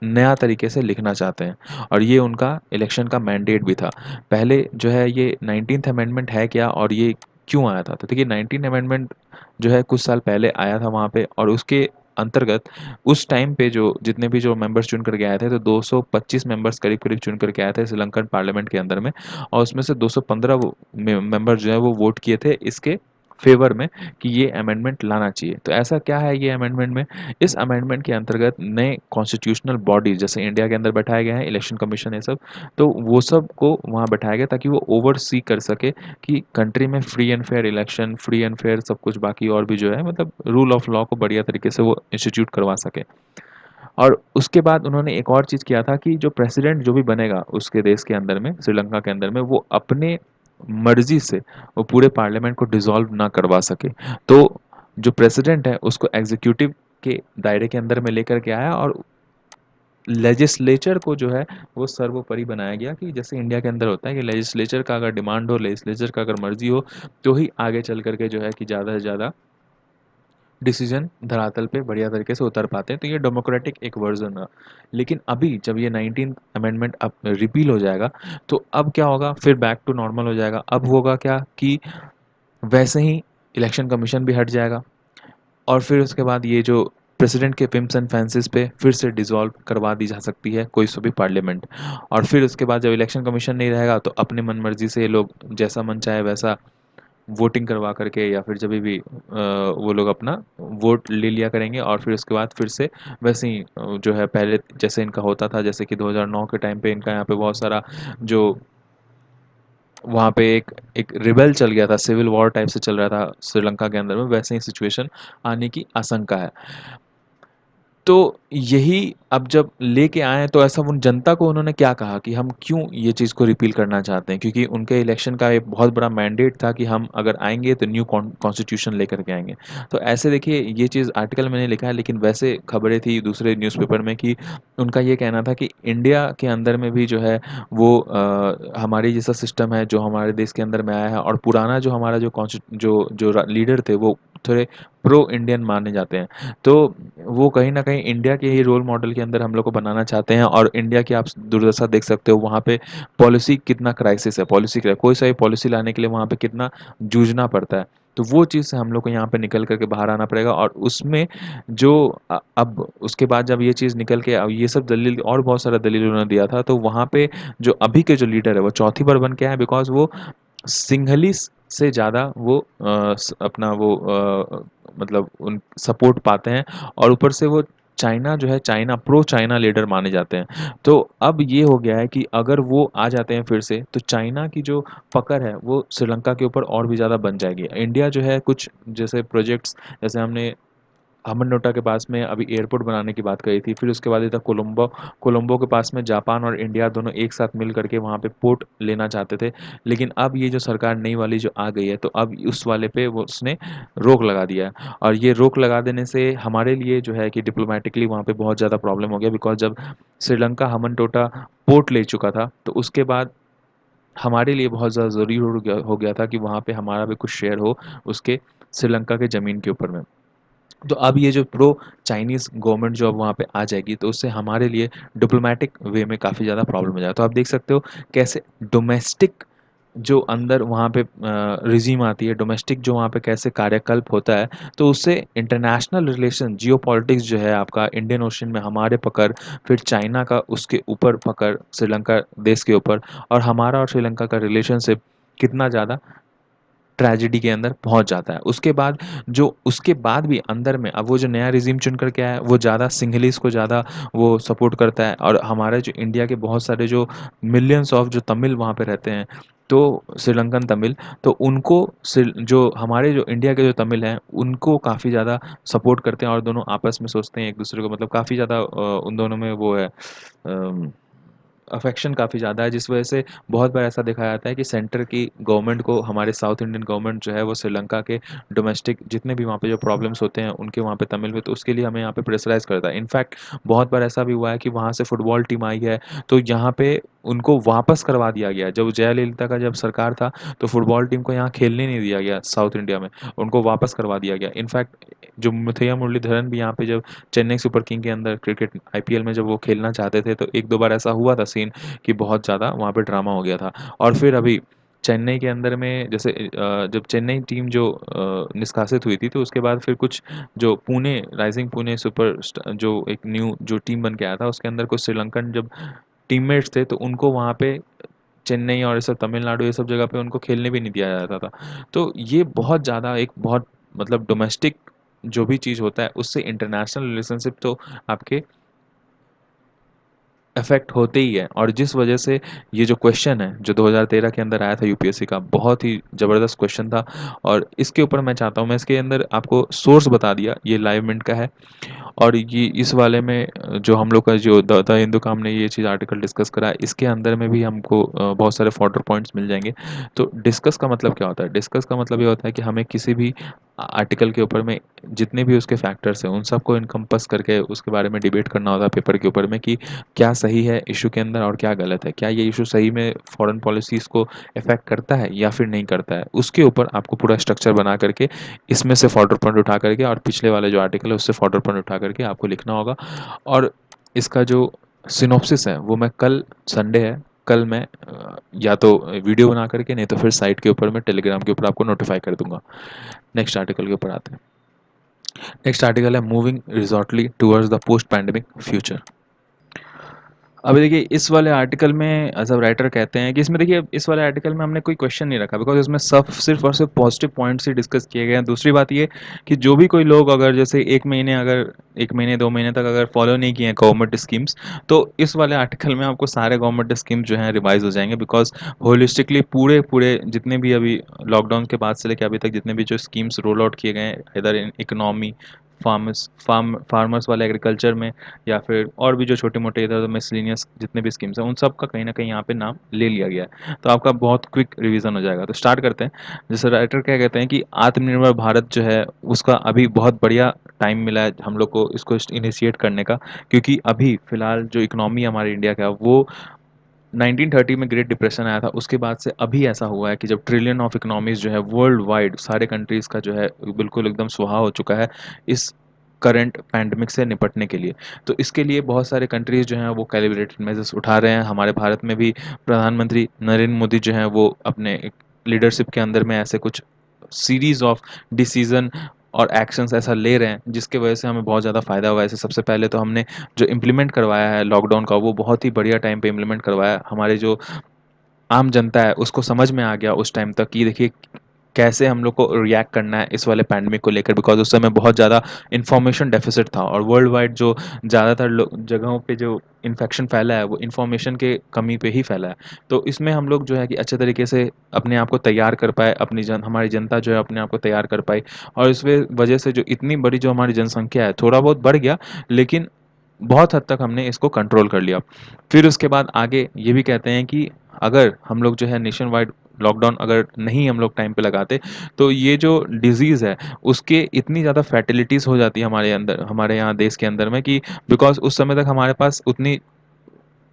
नया तरीके से लिखना चाहते हैं। और ये उनका इलेक्शन का मैंडेट भी था। पहले जो है ये 19th अमेंडमेंट है क्या और ये क्यों आया था, तो देखिए 19 अमेंडमेंट जो है कुछ साल पहले आया था वहाँ पे, और उसके अंतर्गत उस टाइम पे जो जितने भी जो मेंबर्स चुन करके आए थे, तो 225 मेंबर्स करीब करीब चुन करके आए थे श्रीलंकन पार्लियामेंट के अंदर में। और उसमें से 215 मेंबर जो है वो वोट किए थे इसके फेवर में कि ये अमेंडमेंट लाना चाहिए। तो ऐसा क्या है ये अमेंडमेंट में, इस अमेंडमेंट के अंतर्गत नए कॉन्स्टिट्यूशनल बॉडी जैसे इंडिया के अंदर बैठाए गए हैं इलेक्शन कमीशन ये सब, तो वो सब को वहाँ बैठाया गया ताकि वो ओवरसी कर सके कि कंट्री में free and fair election, free and fair सब कुछ, बाकी और भी जो है मतलब रूल ऑफ लॉ को बढ़िया तरीके से वो इंस्टीट्यूट करवा सके। और उसके बाद उन्होंने एक और चीज़ किया था कि जो प्रेसिडेंट जो भी बनेगा उसके देश के अंदर में, श्रीलंका के अंदर में, वो अपने मर्जी से वो पूरे पार्लियामेंट को डिसॉल्व ना करवा सके। तो जो प्रेसिडेंट है उसको एग्जीक्यूटिव के दायरे के अंदर में लेकर के आया, और लेजिस्लेचर को जो है वो सर्वोपरि बनाया गया कि जैसे इंडिया के अंदर होता है कि लेजिस्लेचर का अगर डिमांड हो, लेजिस्लेचर का अगर मर्जी हो, तो ही आगे चल करके जो है कि ज़्यादा से ज़्यादा डिसीजन धरातल पे बढ़िया तरीके से उतर पाते हैं। तो ये डेमोक्रेटिक एक वर्जन है। लेकिन अभी जब ये 19th अमेंडमेंट अब रिपील हो जाएगा, तो अब क्या होगा, फिर बैक टू नॉर्मल हो जाएगा। अब होगा क्या कि वैसे ही इलेक्शन कमीशन भी हट जाएगा, और फिर उसके बाद ये जो प्रेसिडेंट के पिम्स एंड फैंसिस पे फिर से डिसॉल्व करवा दी जा सकती है कोई सा भी पार्लियामेंट। और फिर उसके बाद जब इलेक्शन कमीशन नहीं रहेगा तो अपने मन मर्जी से ये लोग जैसा मन चाहे वैसा वोटिंग करवा करके, या फिर जब भी वो लोग अपना वोट ले लिया करेंगे, और फिर उसके बाद फिर से वैसे ही जो है पहले जैसे इनका होता था, जैसे कि 2009 के टाइम पे इनका यहाँ पे बहुत सारा जो वहाँ पे एक एक रिबेल चल गया था, सिविल वॉर टाइप से चल रहा था श्रीलंका के अंदर में, वैसे ही सिचुएशन आने की आशंका है। तो यही अब जब लेके आए हैं, तो ऐसा उन जनता को उन्होंने क्या कहा कि हम क्यों ये चीज़ को रिपील करना चाहते हैं, क्योंकि उनके इलेक्शन का एक बहुत बड़ा मैंडेट था कि हम अगर आएंगे तो न्यू कॉन्स्टिट्यूशन लेकर के आएंगे। तो ऐसे देखिए ये चीज़ आर्टिकल मैंने लिखा है, लेकिन वैसे खबरें थी दूसरे न्यूज़पेपर में कि उनका ये कहना था कि इंडिया के अंदर में भी जो है वो हमारी जैसा सिस्टम है जो हमारे देश के अंदर में आया है, और पुराना जो हमारा जो लीडर थे वो थोड़े प्रो इंडियन माने जाते हैं। तो वो कहीं न कहीं इंडिया के ही रोल मॉडल के अंदर हम लोग को बनाना चाहते हैं, और इंडिया की आप दुर्दशा देख सकते हो वहाँ पे पॉलिसी कितना क्राइसिस है, कोई सा भी पॉलिसी लाने के लिए वहाँ पे कितना जूझना पड़ता है। तो वो चीज़ से हम लोग को यहाँ पे निकल कर के बाहर आना पड़ेगा, और उसमें जो अब उसके बाद जब ये चीज़ निकल के अब ये सब दलील और बहुत सारा दलील उन्होंने दिया था, तो वहाँ पे जो अभी के जो लीडर है वो चौथी बार बन के आए, बिकॉज़ वो सिंघली से ज़्यादा वो अपना वो मतलब उन सपोर्ट पाते हैं, और ऊपर से वो चाइना जो है, चाइना प्रो चाइना लीडर माने जाते हैं। तो अब ये हो गया है कि अगर वो आ जाते हैं फिर से, तो चाइना की जो पकड़ है वो श्रीलंका के ऊपर और भी ज़्यादा बन जाएगी। इंडिया जो है कुछ जैसे प्रोजेक्ट्स, जैसे हमने हम्बनटोटा के पास में अभी एयरपोर्ट बनाने की बात करी थी। फिर उसके बाद इधर कोलंबो कोलंबो के पास में जापान और इंडिया दोनों एक साथ मिल करके वहाँ पे पोर्ट लेना चाहते थे। लेकिन अब ये जो सरकार नई वाली जो आ गई है, तो अब उस वाले पे वो उसने रोक लगा दिया है। और ये रोक लगा देने से हमारे लिए जो है कि डिप्लोमेटिकली वहाँ पे बहुत ज़्यादा प्रॉब्लम हो गया, बिकॉज़ जब श्रीलंका हम्बनटोटा पोर्ट ले चुका था, तो उसके बाद हमारे लिए बहुत ज़्यादा ज़रूरी हो गया था कि वहाँ पे हमारा भी कुछ शेयर हो उसके श्रीलंका के ज़मीन के ऊपर में। तो अब ये जो प्रो चाइनीज़ गवर्नमेंट जो अब वहाँ पे आ जाएगी, तो उससे हमारे लिए डिप्लोमेटिक वे में काफ़ी ज़्यादा प्रॉब्लम हो जाएगा। तो आप देख सकते हो कैसे डोमेस्टिक जो अंदर वहाँ पे रिजीम आती है, डोमेस्टिक जो वहाँ पे कैसे कार्यकल्प होता है, तो उससे इंटरनेशनल रिलेशन जियोपॉलिटिक्स जो है आपका इंडियन ओशन में हमारे पकड़, फिर चाइना का उसके ऊपर पकड़ श्रीलंका देश के ऊपर, और हमारा और श्रीलंका का रिलेशनशिप कितना ज़्यादा ट्रेजेडी के अंदर पहुंच जाता है। उसके बाद भी अंदर में अब वो जो नया रिजीम चुन कर के आया है, वो ज़्यादा सिंहलीस को ज़्यादा वो सपोर्ट करता है, और हमारे जो इंडिया के बहुत सारे जो मिलियंस ऑफ जो तमिल वहाँ पे रहते हैं, तो श्रीलंकन तमिल, तो उनको जो हमारे जो इंडिया के जो तमिल हैं उनको काफ़ी ज़्यादा सपोर्ट करते हैं, और दोनों आपस में सोचते हैं एक दूसरे को, मतलब काफ़ी ज़्यादा उन दोनों में वो है, अफेक्शन काफ़ी ज़्यादा है, जिस वजह से बहुत बार ऐसा देखा जाता है कि सेंटर की गवर्नमेंट को हमारे साउथ इंडियन गवर्नमेंट जो है वो श्रीलंका के डोमेस्टिक जितने भी वहाँ पे जो प्रॉब्लम्स होते हैं उनके वहाँ पे तमिल में, तो उसके लिए हमें यहाँ पे प्रेशराइज़ करता है। इनफैक्ट बहुत बार ऐसा भी हुआ है कि वहाँ से फुटबॉल टीम आई है, तो यहाँ पे उनको वापस करवा दिया गया। जब जयललिता का जब सरकार था, तो फुटबॉल टीम को यहाँ खेलने नहीं दिया गया साउथ इंडिया में, उनको वापस करवा दिया गया। इनफैक्ट जो मुथैया मुरलीधरन भी यहाँ पे जब चेन्नई सुपर किंग के अंदर क्रिकेट आईपीएल में जब वो खेलना चाहते थे, तो एक दो बार ऐसा हुआ था सीन कि बहुत ज़्यादा वहाँ पे ड्रामा हो गया था। और फिर अभी चेन्नई के अंदर में जैसे जब चेन्नई टीम जो निष्कासित हुई थी, तो उसके बाद फिर कुछ जो पुणे राइजिंग पुणे जो एक न्यू जो टीम बन के आया था, उसके अंदर कुछ श्रीलंकन जब टीममेट्स थे, तो उनको वहाँ पे चेन्नई और ये सब तमिलनाडु ये सब जगह पे उनको खेलने भी नहीं दिया जाता था। तो ये बहुत ज़्यादा एक बहुत मतलब डोमेस्टिक जो भी चीज़ होता है उससे इंटरनेशनल रिलेशनशिप तो आपके इफ़ेक्ट होते ही है। और जिस वजह से ये जो क्वेश्चन है जो 2013 के अंदर आया था यूपीएससी का, बहुत ही ज़बरदस्त क्वेश्चन था। और इसके ऊपर मैं चाहता हूँ, मैं इसके अंदर आपको सोर्स बता दिया, ये लाइव मिनट का है। और ये इस वाले में जो हम लोग का जो द हिंदू काम ने ये चीज़ आर्टिकल डिस्कस करा है, इसके अंदर में भी हमको बहुत सारे फॉर्डर पॉइंट्स मिल जाएंगे। तो डिस्कस का मतलब क्या होता है? डिस्कस का मतलब ये होता है कि हमें किसी भी आर्टिकल के ऊपर में जितने भी उसके फैक्टर्स हैं उन सबको इनकम्पस करके उसके बारे में डिबेट करना होता है पेपर के ऊपर में, कि क्या सही है इशू के अंदर और क्या गलत है, क्या ये इशू सही में फॉरेन पॉलिसीज़ को इफेक्ट करता है या फिर नहीं करता है। उसके ऊपर आपको पूरा स्ट्रक्चर बना करके इसमें से फॉर्डर पॉइंट उठा करके और पिछले वाले जो आर्टिकल है उससे फॉर्डर पॉइंट उठा करके आपको लिखना होगा। और इसका जो सिनॉप्सिस है वो मैं कल, संडे है, कल मैं या तो वीडियो बना करके, नहीं तो फिर साइट के ऊपर मैं टेलीग्राम के ऊपर आपको नोटिफाई कर दूंगा। नेक्स्ट आर्टिकल के ऊपर आते हैं। नेक्स्ट आर्टिकल है moving resolutely towards the post pandemic future. अभी देखिए इस वाले आर्टिकल में सब राइटर कहते हैं कि इसमें देखिए इस वाले आर्टिकल में हमने कोई क्वेश्चन नहीं रखा, बिकॉज इसमें सब सिर्फ और सिर्फ पॉजिटिव पॉइंट्स ही डिस्कस किए गए हैं। दूसरी बात ये कि जो भी कोई लोग अगर जैसे एक महीने 2 महीने तक अगर फॉलो नहीं किए हैं गवर्नमेंट स्कीम्स, तो इस वाले आर्टिकल में आपको सारे गवर्नमेंट स्कीम जो हैं रिवाइज हो जाएंगे। बिकॉज होलिस्टिकली पूरे पूरे जितने भी अभी लॉकडाउन के बाद से लेकर अभी तक जितने भी जो स्कीम्स रोल आउट किए गए हैं, इधर इन इकोनॉमी, फार्मर्स वाले एग्रीकल्चर में, या फिर और भी जो छोटे मोटे इधर मिसलिनियस जितने भी स्कीम्स हैं, उन सब का कहीं ना कहीं यहाँ पे नाम ले लिया गया है। तो आपका बहुत क्विक रिवीजन हो जाएगा। तो स्टार्ट करते हैं। जैसे राइटर क्या कहते हैं कि आत्मनिर्भर भारत जो है उसका अभी बहुत बढ़िया टाइम मिला है हम लोग को इसको इनिशिएट करने का, क्योंकि अभी फिलहाल जो इकोनॉमी हमारे इंडिया का है, वो 1930 में ग्रेट डिप्रेशन आया था, उसके बाद से अभी ऐसा हुआ है कि जब ट्रिलियन ऑफ इकोनॉमीज जो है वर्ल्ड वाइड सारे कंट्रीज़ का जो है बिल्कुल एकदम सुहा हो चुका है इस करंट पैंडमिक से निपटने के लिए। तो इसके लिए बहुत सारे कंट्रीज़ जो हैं वो कैलिब्रेटेड मेजर्स उठा रहे हैं। हमारे भारत में भी प्रधानमंत्री नरेंद्र मोदी जो हैं वो अपने लीडरशिप के अंदर में ऐसे कुछ सीरीज ऑफ डिसीजन और एक्शंस ऐसा ले रहे हैं जिसके वजह से हमें बहुत ज़्यादा फ़ायदा हुआ है। ऐसे सबसे पहले तो हमने जो इम्प्लीमेंट करवाया है लॉकडाउन का, वो बहुत ही बढ़िया टाइम पे इम्प्लीमेंट करवाया। हमारे जो आम जनता है उसको समझ में आ गया उस टाइम तक कि देखिए कैसे हम लोग को रिएक्ट करना है इस वाले पैंडमिक को लेकर, बिकॉज उस समय बहुत ज़्यादा इन्फॉर्मेशन डेफिसिट था और वर्ल्ड वाइड जो ज़्यादातर जगहों पे जो इन्फेक्शन फैला है वो इन्फॉर्मेशन के कमी पे ही फैला है। तो इसमें हम लोग जो है कि अच्छे तरीके से अपने आप को तैयार कर पाए, हमारी जनता जो है अपने आप को तैयार कर पाई, और इस वजह से जो इतनी बड़ी जो हमारी जनसंख्या है थोड़ा बहुत बढ़ गया, लेकिन बहुत हद तक हमने इसको कंट्रोल कर लिया। फिर उसके बाद आगे ये भी कहते हैं कि अगर हम लोग जो है नेशन वाइड लॉकडाउन अगर नहीं हम लोग टाइम पे लगाते, तो ये जो डिज़ीज़ है उसके इतनी ज़्यादा फैटिलिटीज़ हो जाती है हमारे अंदर, हमारे यहाँ देश के अंदर में, कि बिकॉज़ उस समय तक हमारे पास उतनी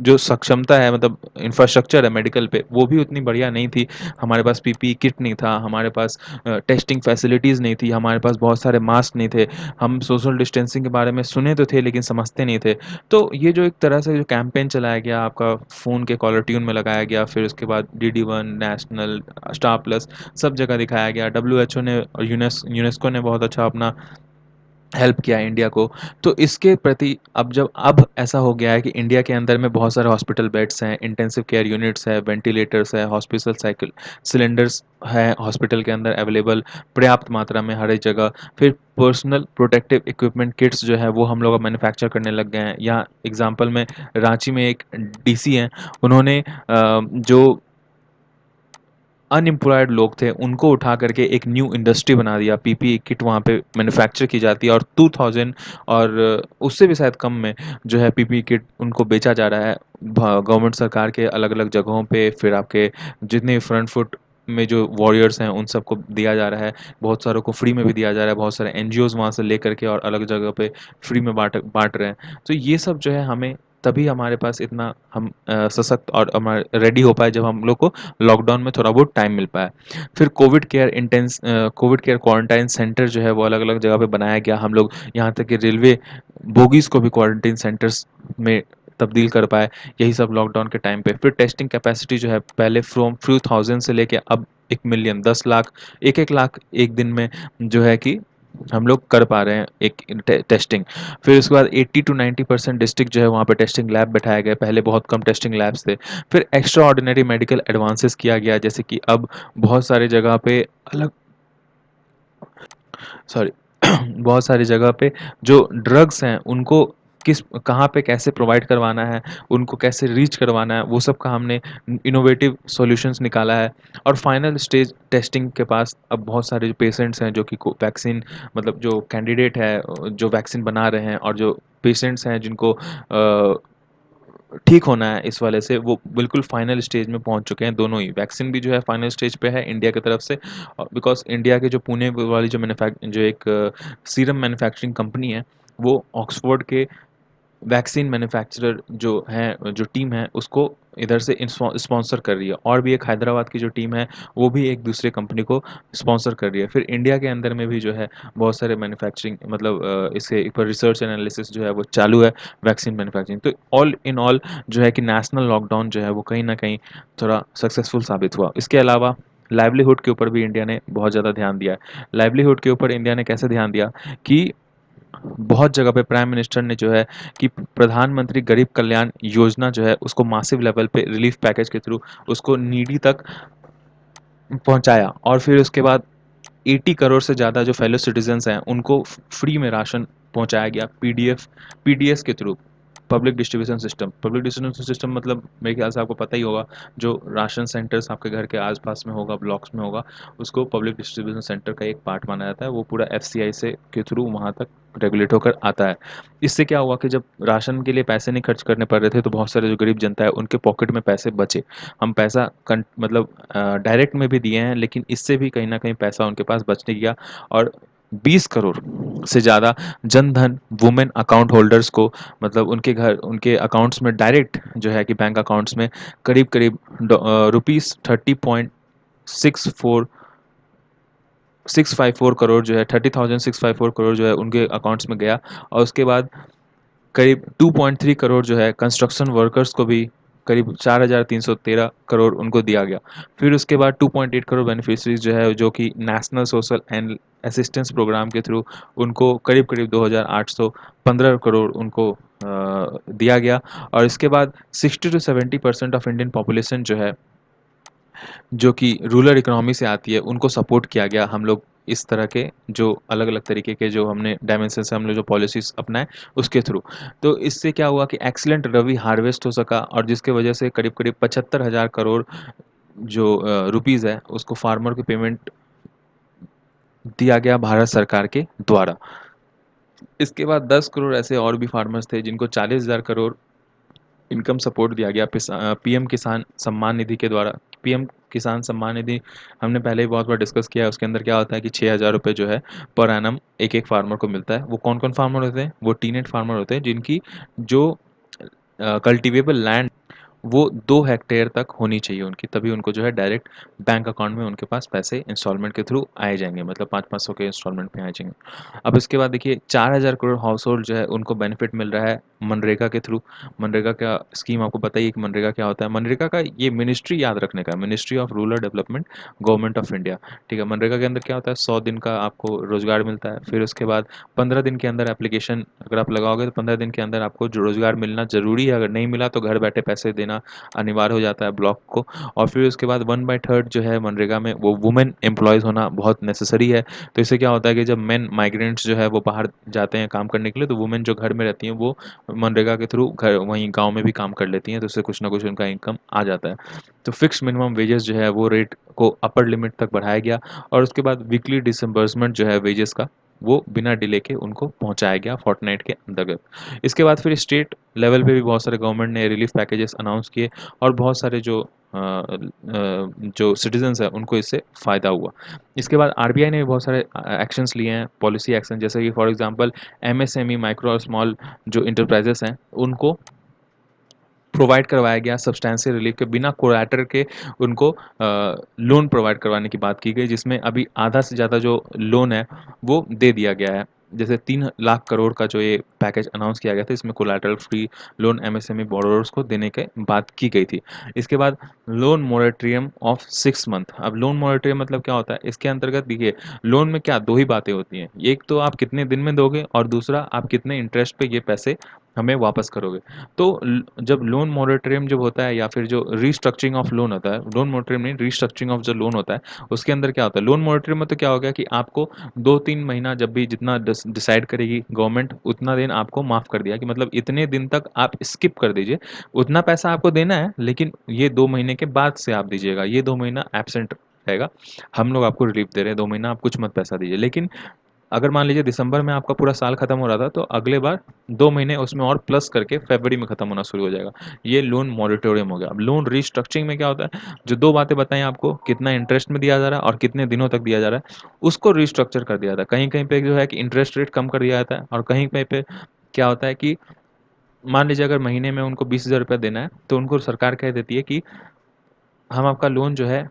जो सक्षमता है, मतलब इंफ्रास्ट्रक्चर है मेडिकल पे, वो भी उतनी बढ़िया नहीं थी। हमारे पास पीपीई किट नहीं था, हमारे पास टेस्टिंग फैसिलिटीज़ नहीं थी, हमारे पास बहुत सारे मास्क नहीं थे। हम सोशल डिस्टेंसिंग के बारे में सुने तो थे लेकिन समझते नहीं थे। तो ये जो एक तरह से जो कैंपेन चलाया गया, आपका फ़ोन के कॉलर ट्यून में लगाया गया, फिर उसके बाद DD one, national, star plus, सब जगह दिखाया गया। डब्ल्यूएचओ ने और यूनेस्को ने बहुत अच्छा अपना हेल्प किया है इंडिया को। तो इसके प्रति अब ऐसा हो गया है कि इंडिया के अंदर में बहुत सारे हॉस्पिटल बेड्स हैं, इंटेंसिव केयर यूनिट्स है, वेंटिलेटर्स है, हॉस्पिटल साइकिल सिलेंडर्स हैं हॉस्पिटल के अंदर अवेलेबल पर्याप्त मात्रा में हर एक जगह। फिर पर्सनल प्रोटेक्टिव इक्विपमेंट किट्स जो है वो हम लोग अब मैन्युफैक्चर करने लग गए हैं। यहाँ एग्जांपल में रांची में एक डीसी हैं, उन्होंने जो अनएम्प्लॉयड लोग थे उनको उठा करके एक न्यू इंडस्ट्री बना दिया। पीपीई किट वहाँ पे मैन्युफैक्चर की जाती है और 2000 और उससे भी शायद कम में जो है पीपीई किट उनको बेचा जा रहा है गवर्नमेंट सरकार के अलग अलग जगहों पे। फिर आपके जितने फ्रंट फुट में जो वॉरियर्स हैं उन सबको दिया जा रहा है, बहुत सारों को फ्री में भी दिया जा रहा है, बहुत सारे एनजीओज वहाँ से ले करके और अलग जगह पे फ्री में बांट रहे हैं। तो ये सब जो है हमें तभी हमारे पास इतना हम सशक्त और हमारे रेडी हो पाए जब हम लोग को लॉकडाउन में थोड़ा बहुत टाइम मिल पाया। फिर कोविड केयर क्वारंटाइन सेंटर जो है वो अलग अलग जगह पे बनाया गया। हम लोग यहाँ तक कि रेलवे बोगीज को भी क्वारंटाइन सेंटर्स में तब्दील कर पाए, यही सब लॉकडाउन के टाइम पे। फिर टेस्टिंग कैपेसिटी जो है पहले फ्रॉम फ्यू थाउजेंड से लेके अब 1 मिलियन, 10 लाख, 1 1 लाख एक दिन में जो है कि हम लोग कर पा रहे हैं एक टेस्टिंग। फिर उसके बाद 80 to 90% डिस्ट्रिक्ट जो है वहाँ पे टेस्टिंग लैब बैठाए गए, पहले बहुत कम टेस्टिंग लैब्स थे। फिर एक्स्ट्रा ऑर्डिनरी मेडिकल एडवांसेस किया गया, जैसे कि अब बहुत सारी जगह पे अलग सॉरी बहुत सारी जगह पे जो ड्रग्स हैं उनको किस कहाँ पे कैसे प्रोवाइड करवाना है, उनको कैसे रीच करवाना है, वो सब का हमने इनोवेटिव सॉल्यूशंस निकाला है। और फाइनल स्टेज टेस्टिंग के पास अब बहुत सारे जो पेशेंट्स हैं जो कि वैक्सीन, मतलब जो कैंडिडेट है जो वैक्सीन बना रहे हैं, और जो पेशेंट्स हैं जिनको ठीक होना है इस वाले से, वो बिल्कुल फाइनल स्टेज में पहुंच चुके हैं दोनों ही। वैक्सीन भी जो है फाइनल स्टेज पे है इंडिया की तरफ से, बिकॉज इंडिया के जो पुणे वाली जो एक सीरम मैन्युफैक्चरिंग कंपनी है, वो ऑक्सफोर्ड के वैक्सीन मैन्युफैक्चरर जो टीम है उसको इधर से स्पॉन्सर कर रही है, और भी एक हैदराबाद की जो टीम है वो भी एक दूसरे कंपनी को स्पॉन्सर कर रही है। फिर इंडिया के अंदर में भी जो है बहुत सारे मैन्युफैक्चरिंग, मतलब इसके ऊपर रिसर्च एनालिसिस जो है वो चालू है वैक्सीन मैन्युफैक्चरिंग। तो ऑल इन ऑल जो है कि नेशनल लॉकडाउन जो है वो कहीं ना कहीं थोड़ा सक्सेसफुल साबित हुआ। इसके अलावा लाइवलीहुड के ऊपर भी इंडिया ने बहुत ज़्यादा ध्यान दिया है। लाइवलीहुड के ऊपर इंडिया ने कैसे ध्यान दिया कि बहुत जगह पे प्राइम मिनिस्टर ने जो है कि प्रधानमंत्री गरीब कल्याण योजना जो है उसको मासिव लेवल पे रिलीफ पैकेज के थ्रू उसको नीडी तक पहुंचाया। और फिर उसके बाद 80 करोड़ से ज़्यादा जो फेलो सिटीजन्स हैं उनको फ्री में राशन पहुंचाया गया, पीडीएस के through, public distribution system. Public distribution system मतलब मेरे ख्याल से आपको पता ही होगा, जो राशन सेंटर्स आपके घर के आसपास में होगा, ब्लॉक्स में होगा, उसको पब्लिक डिस्ट्रीब्यूशन सेंटर का एक पार्ट माना जाता है। वो पूरा एफसीआई से के थ्रू वहाँ तक रेगुलेट होकर आता है। इससे क्या हुआ कि जब राशन के लिए पैसे नहीं खर्च करने पड़ रहे थे, तो बहुत सारे जो गरीब जनता है उनके पॉकेट में पैसे बचे। हम पैसा मतलब डायरेक्ट में भी दिए हैं, लेकिन इससे भी कहीं ना कहीं पैसा उनके पास बचने गया। और 20 करोड़ से ज़्यादा Jan Dhan women account holders को, मतलब उनके अकाउंट्स में डायरेक्ट जो है कि बैंक अकाउंट्स में करीब करीब रुपीज़ 30.654 करोड़ जो है, 30,654 करोड़ जो है उनके अकाउंट्स में गया। और उसके बाद करीब 2.3 करोड़ जो है कंस्ट्रक्शन वर्कर्स को भी, करीब 4,313 करोड़ उनको दिया गया। फिर उसके बाद 2.8 करोड़ बेनिफिशरीज जो है जो कि national social and assistance programme के थ्रू उनको करीब करीब 2,815 करोड़ उनको दिया गया। और इसके बाद 60 to 70% ऑफ इंडियन पॉपुलेशन जो है जो कि रूरल इकोनॉमी से आती है, उनको सपोर्ट किया गया। हम लोग इस तरह के जो अलग-अलग तरीके के जो हमने डायमेंशन से हम लोग जो पॉलिसीज़ अपनाए, उसके थ्रू। तो इससे क्या हुआ कि एक्सीलेंट रबी हार्वेस्ट हो सका और जिसकी वजह से करीब-करीब 75,000 करोड़ जो रुपीज़ है, उसको फार्मर को पेमेंट दिया गया भारत सरकार के द्वारा। इसके बाद 10 करोड़ ऐसे और भी फार्मर्स थे जिनको 40,000 करोड़ इनकम सपोर्ट दिया गया पीएम किसान सम्मान निधि के द्वारा। पीएम किसान सम्मान निधि हमने पहले ही बहुत बार डिस्कस किया है। उसके अंदर क्या होता है कि 6,000 रुपये जो है पर एनम एक-एक फार्मर को मिलता है। वो कौन-कौन फार्मर होते हैं? वो टीनेज फार्मर होते हैं जिनकी जो कल्टीवेबल लैंड वो 2 हेक्टेयर तक होनी चाहिए उनकी, तभी उनको जो है डायरेक्ट बैंक अकाउंट में उनके पास पैसे इंस्टॉलमेंट के थ्रू आए जाएँगे, मतलब 5-5 सौ के इंस्टॉलमेंट में आ जाएँगे। अब इसके बाद देखिए 4,000 करोड़ हाउस होल्ड जो है उनको बेनिफिट मिल रहा है मनरेगा के थ्रू। मनरेगा का स्कीम आपको पता ही है कि मनरेगा क्या होता है। मनरेगा का ये मिनिस्ट्री याद रखने का है, ministry of rural development, government of India, ठीक है। मनरेगा के अंदर क्या होता है 100 दिन का आपको रोज़गार मिलता है। फिर उसके बाद 15 दिन के अंदर एप्लीकेशन अगर आप लगाओगे तो 15 दिन के अंदर आपको जो रोज़गार मिलना ज़रूरी है, अगर नहीं मिला तो घर बैठे पैसे देना अनिवार्य हो जाता है ब्लॉक को। और फिर उसके बाद 1/3 जो है मनरेगा में वो वुमेन एम्प्लॉयज़ होना बहुत नेसेसरी है। तो इससे क्या होता है कि जब मेन माइग्रेंट्स जो है वो बाहर जाते हैं काम करने के लिए, तो वुमेन जो घर में रहती हैं वो मनरेगा के थ्रू घर वहीं गाँव में भी काम कर लेती हैं, तो उससे कुछ ना कुछ उनका इनकम आ जाता है। तो फिक्स्ड मिनिमम वेजेस जो है वो रेट को अपर लिमिट तक बढ़ाया गया और उसके बाद वीकली डिसबर्समेंट जो है वेजेस का वो बिना डिले के उनको पहुँचाया गया फोर्टनाइट के अंतर्गत। इसके बाद फिर स्टेट लेवल पे भी बहुत सारे गवर्नमेंट ने रिलीफ पैकेजेस अनाउंस किए और बहुत सारे जो सिटीजन्स हैं उनको इससे फ़ायदा हुआ। इसके बाद आरबीआई ने भी बहुत सारे एक्शंस लिए हैं, पॉलिसी एक्शन, जैसे कि फॉर एग्ज़ाम्पल एमएसएमई माइक्रो और स्मॉल जो एंटरप्राइजेज़ हैं, उनको प्रोवाइड करवाया गया सब्सटेंशियल रिलीफ के बिना कोलैटरल के उनको लोन प्रोवाइड करवाने की बात की गई, जिसमें अभी आधा से ज़्यादा जो लोन है वो दे दिया गया है। जैसे 3 लाख करोड़ का जो ये पैकेज अनाउंस किया गया था, इसमें collateral free loan MSME borrowers को देने की बात की गई थी। इसके बाद लोन मोरेटोरियम ऑफ 6 मंथ। अब लोन मोरेटोरियम मतलब क्या होता है? इसके अंतर्गत देखिए, लोन में क्या 2 ही बातें होती हैं। एक तो आप कितने दिन में दोगे और दूसरा आप कितने इंटरेस्ट पे ये पैसे हमें वापस करोगे। तो जब लोन मोरेटोरियम जब होता है या फिर जो रीस्ट्रक्चरिंग ऑफ लोन होता है, लोन मोरेटोरियम नहीं, रीस्ट्रक्चरिंग ऑफ जो लोन होता है, उसके अंदर क्या होता है, लोन मोरेटोरियम में तो क्या हो गया कि आपको 2-3 महीना जब भी जितना डिसाइड करेगी गवर्नमेंट उतना दिन आपको माफ़ कर दिया, कि मतलब इतने दिन तक आप स्किप कर दीजिए, उतना पैसा आपको देना है लेकिन ये 2 महीने के बाद से आप दीजिएगा, ये 2 महीना एब्सेंट रहेगा, हम लोग आपको रिलीफ दे रहे हैं, 2 महीना आप कुछ मत पैसा दीजिए। लेकिन अगर मान लीजिए दिसंबर में आपका पूरा साल खत्म हो रहा था, तो अगले बार 2 महीने उसमें और प्लस करके फरवरी में खत्म होना शुरू हो जाएगा। ये लोन मोरेटोरियम हो गया। अब लोन रीस्ट्रक्चरिंग में क्या होता है, जो 2 बातें बताई आपको, कितना इंटरेस्ट में दिया जा रहा है और कितने दिनों तक दिया जा रहा है, उसको रीस्ट्रक्चर कर दिया जाता है। कहीं-कहीं पे जो है कि इंटरेस्ट रेट कम कर दिया जाता है और कहीं कहीं पे क्या होता है कि मान लीजिए अगर महीने में उनको 20,000 रुपए देना है, तो उनको सरकार कह देती है कि हम आपका लोन जो है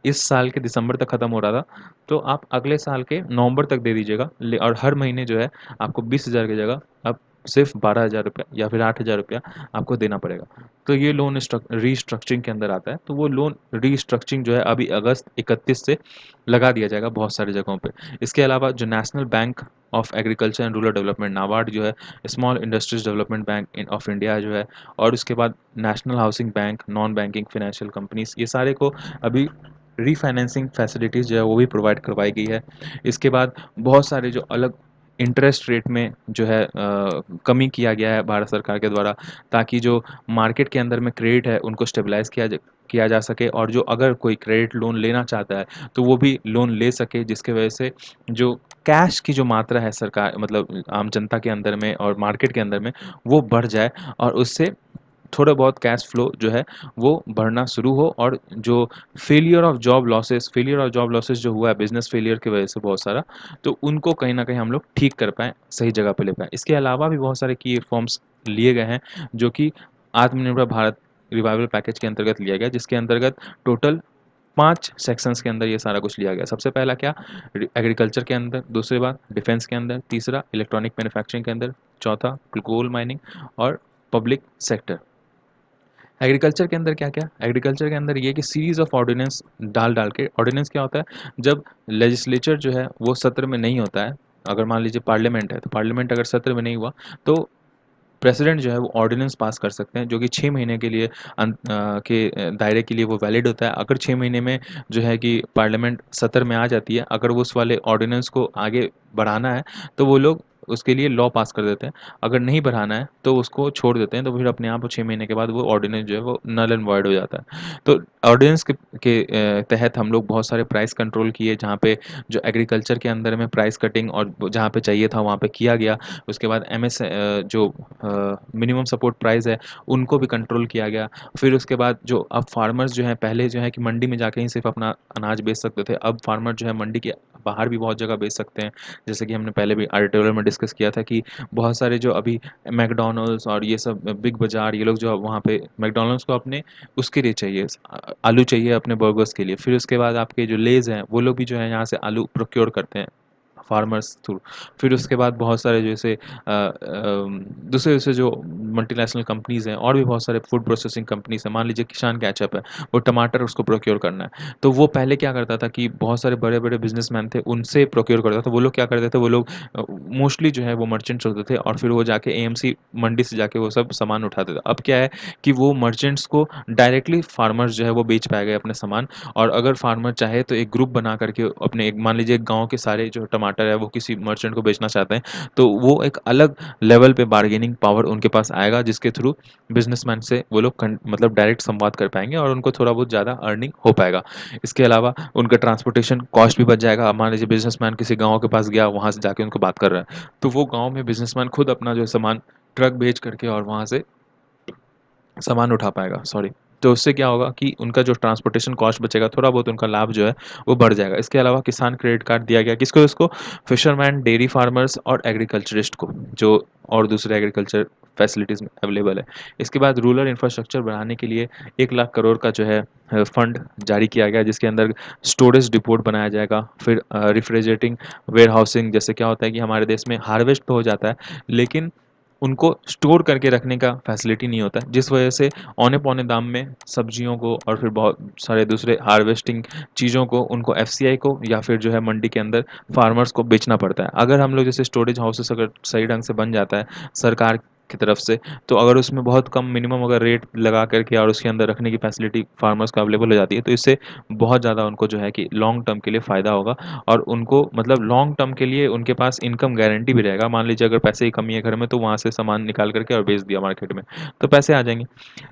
इस साल के दिसंबर तक खत्म हो रहा था, तो आप अगले साल के नवंबर तक दे दीजिएगा ले, और हर महीने जो है आपको 20,000 की जगह अब सिर्फ 12,000 रुपया या फिर 8,000 रुपया आपको देना पड़ेगा। तो ये लोन रीस्ट्रक्चरिंग के अंदर आता है। तो वो लोन रीस्ट्रक्चरिंग जो है अभी अगस्त 31 से लगा दिया जाएगा बहुत सारी जगहों पे। इसके अलावा जो national bank of agriculture and rural development NABARD जो है, small industries development bank of India जो है, और उसके बाद national housing bank, non banking financial companies, ये सारे को अभी रीफाइनेंसिंग फैसिलिटीज़ जो है वो भी प्रोवाइड करवाई गई है। इसके बाद बहुत सारे जो अलग इंटरेस्ट रेट में जो है कमी किया गया है भारत सरकार के द्वारा, ताकि जो मार्केट के अंदर में क्रेडिट है उनको स्टेबलाइज़ किया जा सके, और जो अगर कोई क्रेडिट लोन लेना चाहता है तो वो भी लोन ले सके, जिसकी वजह से जो कैश की जो मात्रा है सरकार मतलब आम जनता के अंदर में और मार्केट के अंदर में वो बढ़ जाए, और उससे थोड़ा बहुत कैश फ्लो जो है वो बढ़ना शुरू हो, और जो फेलियर ऑफ जॉब लॉसेस जो हुआ है बिजनेस फेलियर की वजह से बहुत सारा, तो उनको कहीं ना कहीं हम लोग ठीक कर पाएँ, सही जगह पे ले पाएँ। इसके अलावा भी बहुत सारे की रिफॉर्म्स लिए गए हैं, जो कि आत्मनिर्भर भारत रिवाइवल पैकेज के अंतर्गत लिया गया, जिसके अंतर्गत टोटल 5 सेक्शंस के अंदर ये सारा कुछ लिया गया। सबसे पहला क्या, एग्रीकल्चर के अंदर, दूसरी बात डिफेंस के अंदर, तीसरा इलेक्ट्रॉनिक मैन्युफैक्चरिंग के अंदर, चौथा कोल माइनिंग और पब्लिक सेक्टर। एग्रीकल्चर के अंदर क्या-क्या? एग्रीकल्चर के अंदर ये कि सीरीज़ ऑफ ऑर्डिनेंस डाल-डाल के, ऑर्डिनेंस क्या होता है? जब लेजिस्लेचर जो है वो सत्र में नहीं होता है, अगर मान लीजिए पार्लियामेंट है, तो पार्लियामेंट अगर सत्र में नहीं हुआ, तो प्रेसिडेंट जो है वो ऑर्डिनेंस पास कर सकते हैं जो कि 6 महीने के लिए दायरे के लिए वो वैलिड होता है। अगर 6 महीने में जो है कि पार्लियामेंट सत्र में आ जाती है, अगर वो उस वाले ऑर्डिनेंस को आगे बढ़ाना है तो वो लोग उसके लिए लॉ पास कर देते हैं। अगर नहीं बढ़ाना है तो उसको छोड़ देते हैं, तो फिर अपने आप 6 महीने के बाद वो ऑर्डिनेंस जो है वो नल एंड वॉइड हो जाता है। तो ऑर्डिनेंस के तहत हम लोग बहुत सारे प्राइस कंट्रोल किए, जहाँ पे जो एग्रीकल्चर के अंदर में प्राइस कटिंग और जहाँ पे चाहिए था वहाँ पे किया गया। उसके बाद जो मिनिमम सपोर्ट प्राइस है उनको भी कंट्रोल किया गया। फिर उसके बाद जो अब फार्मर्स जो हैं पहले जो है कि मंडी में जाके ही सिर्फ अपना अनाज बेच सकते थे, अब फार्मर जो है मंडी के बाहर भी बहुत जगह बेच सकते हैं। जैसे कि हमने पहले भी आर्टिकल में डिस्कस किया था कि बहुत सारे जो अभी मैकडॉनल्ड्स और ये सब बिग बाजार, ये लोग जो वहाँ पे मैकडॉनल्ड्स को अपने उसके लिए चाहिए, आलू चाहिए अपने बर्गर्स के लिए। फिर उसके बाद आपके जो लेज़ हैं वो लोग भी जो है यहाँ से आलू प्रोक्योर करते हैं फार्मर्स थ्रू। फिर उसके बाद बहुत सारे जैसे दूसरे दूसरे जो मल्टीनेशनल कंपनीज़ हैं और भी बहुत सारे फूड प्रोसेसिंग कंपनीज़ हैं, मान लीजिए किसान कैचअप है, वो टमाटर उसको प्रोक्योर करना है, तो वो पहले क्या करता था कि बहुत सारे बड़े बड़े बिजनेसमैन थे उनसे प्रोक्योर करता था। वो लोग क्या करते थे, वो लोग मोस्टली जो है वो मर्चेंट्स होते थे और फिर वो जाके एएमसी मंडी से जाके वो सब सामान उठाते थे। अब क्या है कि वो मर्चेंट्स को डायरेक्टली फार्मर्स जो है वो बेच पाएंगे अपने सामान। और अगर फार्मर चाहे तो एक ग्रुप बना करके अपने एक मान लीजिए एक गांव के सारे जो टमाटर है वो किसी मर्चेंट को बेचना चाहते हैं, तो वो एक अलग लेवल पे बार्गेनिंग पावर उनके पास आएगा, जिसके थ्रू बिजनेसमैन से वो लोग मतलब डायरेक्ट संवाद कर पाएंगे और उनको थोड़ा बहुत ज़्यादा अर्निंग हो पाएगा। इसके अलावा उनका ट्रांसपोर्टेशन कॉस्ट भी बच जाएगा। अब मान लीजिए बिजनेसमैन किसी गाँव के पास गया, वहाँ से जाके उनको बात कर रहा है, तो वो गाँव में बिजनेसमैन खुद अपना जो सामान ट्रक भेज करके और वहाँ से सामान उठा पाएगा, सॉरी। तो उससे क्या होगा कि उनका जो ट्रांसपोर्टेशन कॉस्ट बचेगा, थोड़ा बहुत उनका लाभ जो है वो बढ़ जाएगा। इसके अलावा किसान क्रेडिट कार्ड दिया गया, किसको? इसको फिशरमैन, डेयरी फार्मर्स और एग्रीकल्चरिस्ट को, जो और दूसरे एग्रीकल्चर फैसिलिटीज़ में अवेलेबल है। इसके बाद रूरल इंफ्रास्ट्रक्चर बढ़ाने के लिए 1 लाख करोड़ का जो है फंड जारी किया गया, जिसके अंदर स्टोरेज डिपोट बनाया जाएगा। फिर रिफ्रिजरेटिंग वेयर हाउसिंग, जैसे क्या होता है कि हमारे देश में हार्वेस्ट तो हो जाता है लेकिन उनको स्टोर करके रखने का फैसिलिटी नहीं होता है, जिस वजह से औने पौने दाम में सब्जियों को और फिर बहुत सारे दूसरे हार्वेस्टिंग चीज़ों को उनको एफसीआई को या फिर जो है मंडी के अंदर फार्मर्स को बेचना पड़ता है। अगर हम लोग जैसे स्टोरेज हाउसेस अगर सही ढंग से बन जाता है सरकार की तरफ से, तो अगर उसमें बहुत कम मिनिमम अगर रेट लगा करके और उसके अंदर रखने की फैसिलिटी फार्मर्स को अवेलेबल हो जाती है, तो इससे बहुत ज़्यादा उनको जो है कि लॉन्ग टर्म के लिए फ़ायदा होगा। और उनको मतलब लॉन्ग टर्म के लिए उनके पास इनकम गारंटी भी रहेगा। मान लीजिए अगर पैसे की कमी है घर में, तो वहाँ से सामान निकाल करके और बेच दिया मार्केट में, तो पैसे आ जाएंगे।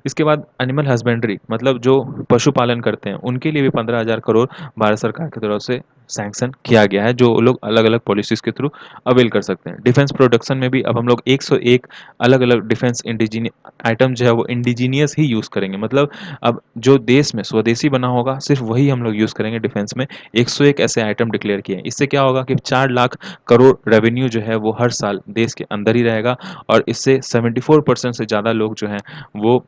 इसके बाद एनिमल हस्बेंड्री, मतलब जो पशुपालन करते हैं उनके लिए भी 15,000 करोड़ भारत सरकार की तरफ से सैंक्शन किया गया है, जो लोग अलग अलग पॉलिसीज़ के थ्रू अवेल कर सकते हैं। डिफेंस प्रोडक्शन में भी अब हम लोग 101 अलग अलग डिफेंस इंडिजीनियस आइटम जो है वो इंडिजीनियस ही यूज़ करेंगे। मतलब अब जो देश में स्वदेशी बना होगा सिर्फ वही हम लोग यूज़ करेंगे डिफेंस में। 101 ऐसे आइटम डिक्लेयर किए हैं। इससे क्या होगा कि 4 लाख करोड़ रेवेन्यू जो है वो हर साल देश के अंदर ही रहेगा और इससे 74% से ज़्यादा लोग जो हैं वो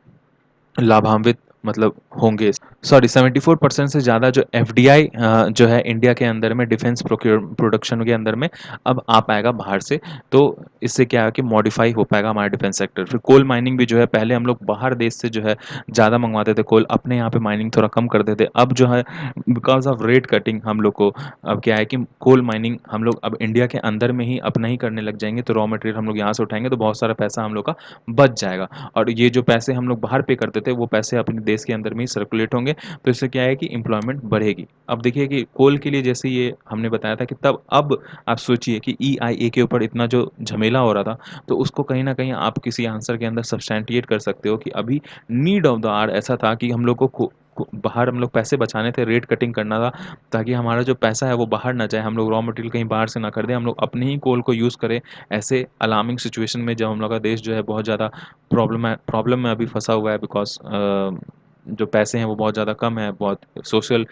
लाभान्वित मतलब होंगे। सॉरी, 74% से ज़्यादा जो एफडीआई जो है इंडिया के अंदर में डिफेंस प्रोडक्शन के अंदर में अब आ पाएगा बाहर से। तो इससे क्या है कि मॉडिफाई हो पाएगा हमारा डिफेंस सेक्टर। फिर कोल माइनिंग भी जो है, पहले हम लोग बाहर देश से जो है ज़्यादा मंगवाते थे कोल, अपने यहाँ पे माइनिंग थोड़ा कम करते थे। अब जो है बिकॉज ऑफ रेट कटिंग हम लोग को अब क्या है कि कोल माइनिंग हम लोग अब इंडिया के अंदर में ही अपना ही करने लग जाएंगे, तो रॉ मटेरियल हम लोग यहाँ से उठाएंगे तो बहुत सारा पैसा हम लोग का बच जाएगा। और ये जो पैसे हम लोग बाहर पे करते थे वो पैसे अपने देश के अंदर में ही सर्कुलेट होंगे, तो इससे क्या है कि एम्प्लॉयमेंट बढ़ेगी। अब देखिए कि कोल के लिए जैसे ये हमने बताया था कि तब अब आप सोचिए कि ईआईए के ऊपर इतना जो झमेला हो रहा था, तो उसको कहीं ना कहीं आप किसी आंसर के अंदर सब्सटैंटिएट कर सकते हो कि अभी नीड ऑफ द आवर ऐसा था कि हम लोग बाहर हम लोग पैसे बचाने थे, रेट कटिंग करना था, ताकि हमारा जो पैसा है वो बाहर ना जाए, हम लोग रॉ मटेरियल कहीं बाहर से ना खरीदें, हम लोग अपने ही कोल को यूज़ करें। ऐसे अलार्मिंग सिचुएशन में जब हम लोग का देश जो है बहुत ज़्यादा प्रॉब्लम में अभी फंसा हुआ है, बिकॉज जो पैसे हैं वो बहुत ज़्यादा कम है, बहुत सोशल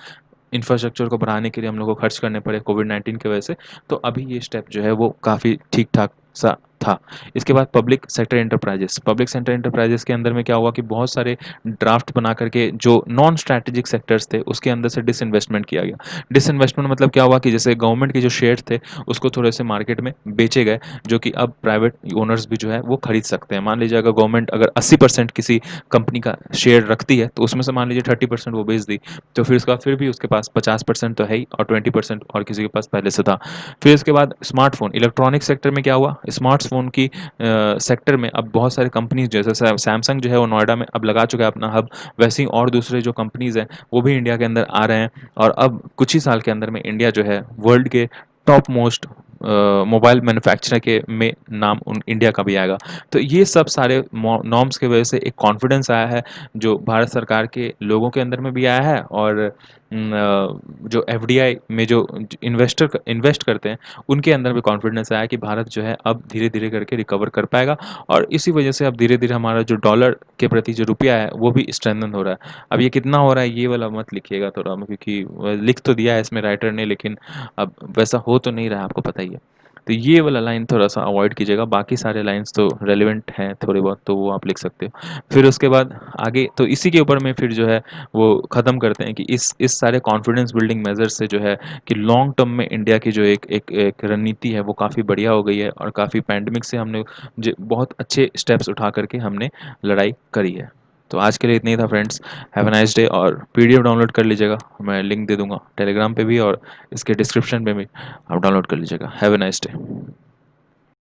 इंफ्रास्ट्रक्चर को बढ़ाने के लिए हम लोग को खर्च करने पड़े कोविड-19 की वजह से। तो अभी ये स्टेप जो है वो काफ़ी ठीक-ठाक सा था। इसके बाद पब्लिक सेक्टर एंटरप्राइजेस के अंदर में क्या हुआ कि बहुत सारे ड्राफ्ट बना करके जो नॉन स्ट्रैटेजिक सेक्टर्स थे उसके अंदर से डिसइन्वेस्टमेंट किया गया। डिसइन्वेस्टमेंट मतलब क्या हुआ कि जैसे गवर्नमेंट के जो शेयर्स थे उसको थोड़े से मार्केट में बेचे गए, जो कि अब प्राइवेट ओनर्स भी जो है वो खरीद सकते हैं। मान लीजिए अगर गवर्नमेंट अगर 80% किसी कंपनी का शेयर रखती है, तो उसमें से मान लीजिए 30% वो बेच दी, तो फिर उसके बाद फिर भी उसके पास 50% तो है ही और 20% और किसी के पास पहले से था। फिर इसके बाद स्मार्टफ़ोन, इलेक्ट्रॉनिक सेक्टर में क्या हुआ, स्मार्टफ़ोन की सेक्टर में अब बहुत सारी कंपनीज़ जैसे सैमसंग जो है वो नोएडा में अब लगा चुका है अपना हब, वैसे ही और दूसरे जो कंपनीज़ हैं, वो भी इंडिया के अंदर आ रहे हैं और अब कुछ ही साल के अंदर में इंडिया जो है वर्ल्ड के टॉप मोस्ट मोबाइल मैन्युफैक्चरर के में नाम उन इंडिया का भी आएगा। तो ये सब सारे नॉर्म्स की वजह से एक कॉन्फिडेंस आया है जो भारत सरकार के लोगों के अंदर में भी आया है और जो एफडीआई में जो इन्वेस्टर इन्वेस्ट करते हैं उनके अंदर भी कॉन्फिडेंस आया कि भारत जो है अब धीरे धीरे करके रिकवर कर पाएगा और इसी वजह से अब धीरे धीरे हमारा जो डॉलर के प्रति जो रुपया है वो भी स्ट्रेंथन हो रहा है। अब ये कितना हो रहा है ये वाला मत लिखिएगा थोड़ा, क्योंकि लिख तो दिया है इसमें राइटर ने, लेकिन अब वैसा हो तो नहीं रहा, आपको पता ही है। तो ये वाला लाइन थोड़ा-सा अवॉइड कीजिएगा, बाकी सारे लाइन्स तो रेलेवेंट हैं थोड़े बहुत, तो वो आप लिख सकते हो। फिर उसके बाद आगे तो इसी के ऊपर में फिर जो है वो ख़त्म करते हैं कि इस सारे कॉन्फिडेंस बिल्डिंग मेजर्स से जो है कि लॉन्ग टर्म में इंडिया की जो एक एक एक रणनीति है वो काफ़ी बढ़िया हो गई है और काफ़ी पैंडेमिक से हमने बहुत अच्छे स्टेप्स उठा करके हमने लड़ाई करी है। तो आज के लिए इतना ही था friends. Have a nice day और पीडीएफ डाउनलोड कर लीजिएगा, मैं लिंक दे दूंगा टेलीग्राम पे भी और इसके डिस्क्रिप्शन पे भी, आप डाउनलोड कर लीजिएगा। Have a nice day.